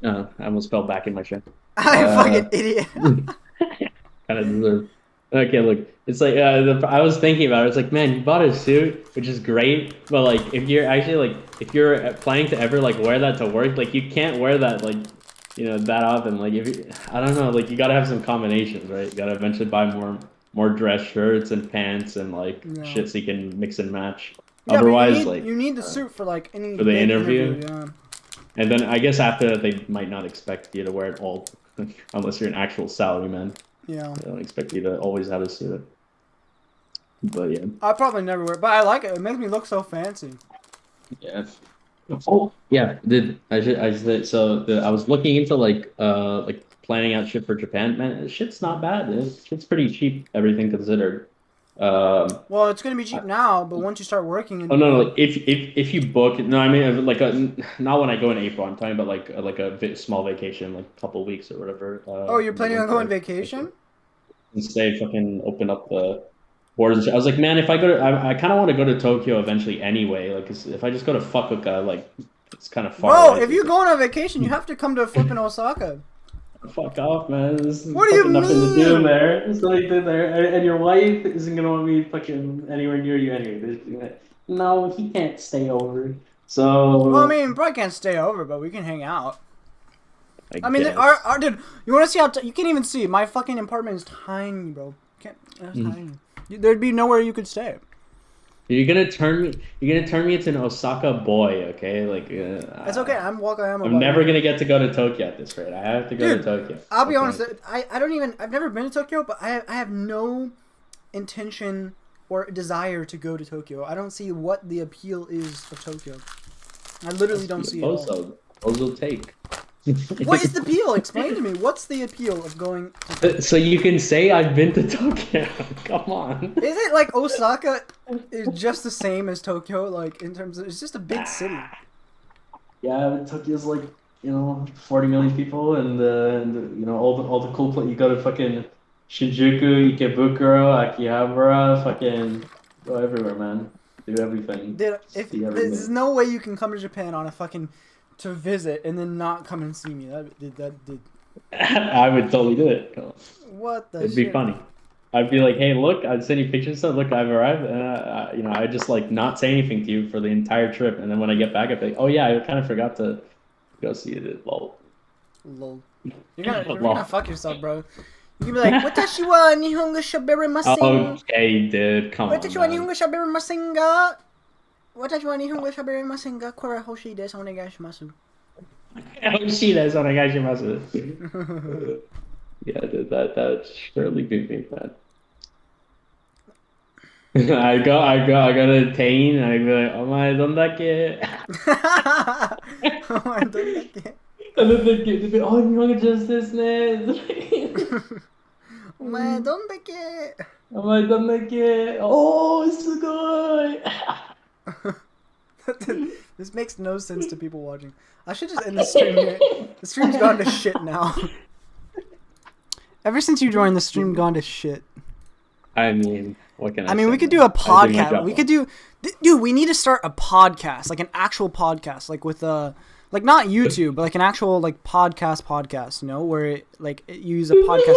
I almost fell back in my chair. I fucking idiot. Kind of deserve. Okay, look, it's like I was thinking about it. It's like, man, you bought a suit, which is great, but like, if you're actually like, if you're planning to ever like wear that to work, like, you can't wear that like, that often. Like, if you, I don't know, like, you gotta have some combinations, right? You gotta eventually buy more dress shirts and pants and like Yeah. shit so you can mix and match. Yeah, Otherwise, but like, you need the suit for like any for the big interview? Yeah. and then I guess after that, they might not expect you to wear it all, unless you're an actual salaryman. Yeah. They don't expect you to always have a suit. But yeah. I probably never wear it, but I like it. It makes me look so fancy. Yeah. Oh yeah, I was looking into like planning out shit for Japan. Man, shit's not bad. Shit's pretty cheap, everything considered. Well, it's gonna be cheap now, but once you start working, Oh no, like if you book, no, I mean like not when I go in April. I'm talking about like a small vacation, like a couple weeks or whatever. Oh, you're planning on going vacation? And stay fucking open up the borders and shit. I was like, man, if I go to, I kind of want to go to Tokyo eventually anyway. Like, if I just go to Fukuoka, like, it's kind of far. Bro, away. if you're going on vacation, you have to come to flipping Osaka. Fuck off, man. There's What do you fucking nothing to do mean? there. There's nothing to do there. And your wife isn't gonna want me fucking anywhere near you anyway. No, he can't stay over. So. Well, I mean, probably can't stay over, but we can hang out. I mean, guess. dude, you want to see how you can't even see. My fucking apartment is tiny, bro. It's tiny. There'd be nowhere you could stay. You're gonna turn me. You're gonna turn me into an Osaka boy, okay? Like, It's okay. I'm never gonna get to go to Tokyo at this rate. I have to go Dude, to Tokyo. I'll be Okay. honest. I've never been to Tokyo, but I have no intention or desire to go to Tokyo. I don't see what the appeal is of Tokyo. I literally don't see it. At all. Bozo take. What is the appeal? Explain to me. What's the appeal of going to Tokyo? So you can say I've been to Tokyo. Come on. Is it like Osaka is just the same as Tokyo? Like in terms of it's just a big city. Yeah, but Tokyo's like 40 million people, and all the cool places. You go to fucking Shinjuku, Ikebukuro, Akihabara, fucking go everywhere, man. Do everything. Dude, See everything. there's no way you can come to Japan on a fucking to visit and then not come and see me. That did. I would totally do it. Come on. What the? It'd shit? be funny. I'd be like, hey, look, I'd send you pictures. So look, I've arrived, and I'd just like not say anything to you for the entire trip, and then when I get back, I'd be like, oh yeah, I kind of forgot to go see it. Lol. Lol. You're gonna fuck yourself, bro. You can be like, "Watashi wa nihongo shaberimasen." Okay, dude, come on. Watashi wa nihongo shaberimasen ga. Watashi wa nihongo shaberimasen ga. Kore hoshii desu. Onegai shimasu. Hoshii desu. Onegai shimasu. Yeah, dude, that surely beat me, man. I go to Tain, and I'd be like, "Omae dondakke?" Omae dondakke? And then they'd be, "Oh, Nihongo just this, ne." Omae dondakke? Omae dondakke? Oh, sugoi. This makes no sense to people watching. I should just end the stream here. The stream's gone to shit now. Ever since you joined, the stream gone to shit. I mean, what can I say? I mean, we could do a podcast. We could do, dude. We need to start a podcast, like an actual podcast, like with like not YouTube, but like an actual like podcast. You know, where it, like you use a podcast.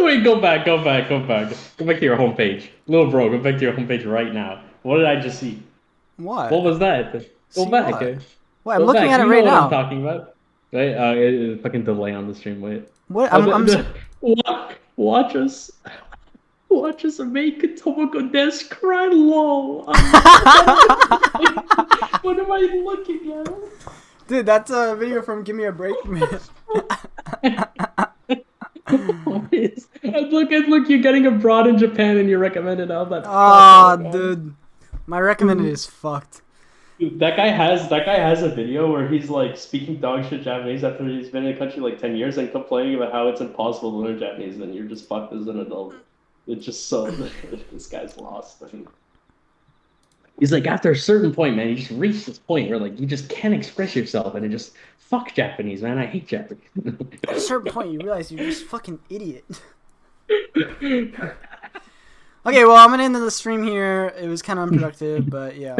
Wait, go back to your homepage, little bro. Go back to your homepage right now. What did I just see? What? What was that? Go back. What? What? I'm looking at it right now. What I'm talking about. Right? Fucking delay on the stream. Wait. What? Watch us make Tomoko Des cry. Lol. What am I looking at? Dude, that's a video from Give Me a Break, man. Look, you're getting abroad in Japan and you recommended all that. Ah, dude. My recommended is fucked. Dude, that guy has a video where he's like speaking dog shit Japanese after he's been in the country like 10 years and complaining about how it's impossible to learn Japanese, and you're just fucked as an adult. It's just so this guy's lost. He's like, after a certain point, man, you just reach this point where like you just can't express yourself, and it just fuck Japanese, man. I hate Japanese. At a certain point, you realize you're just fucking idiot. Okay, well, I'm gonna end the stream here. It was kind of unproductive, but yeah.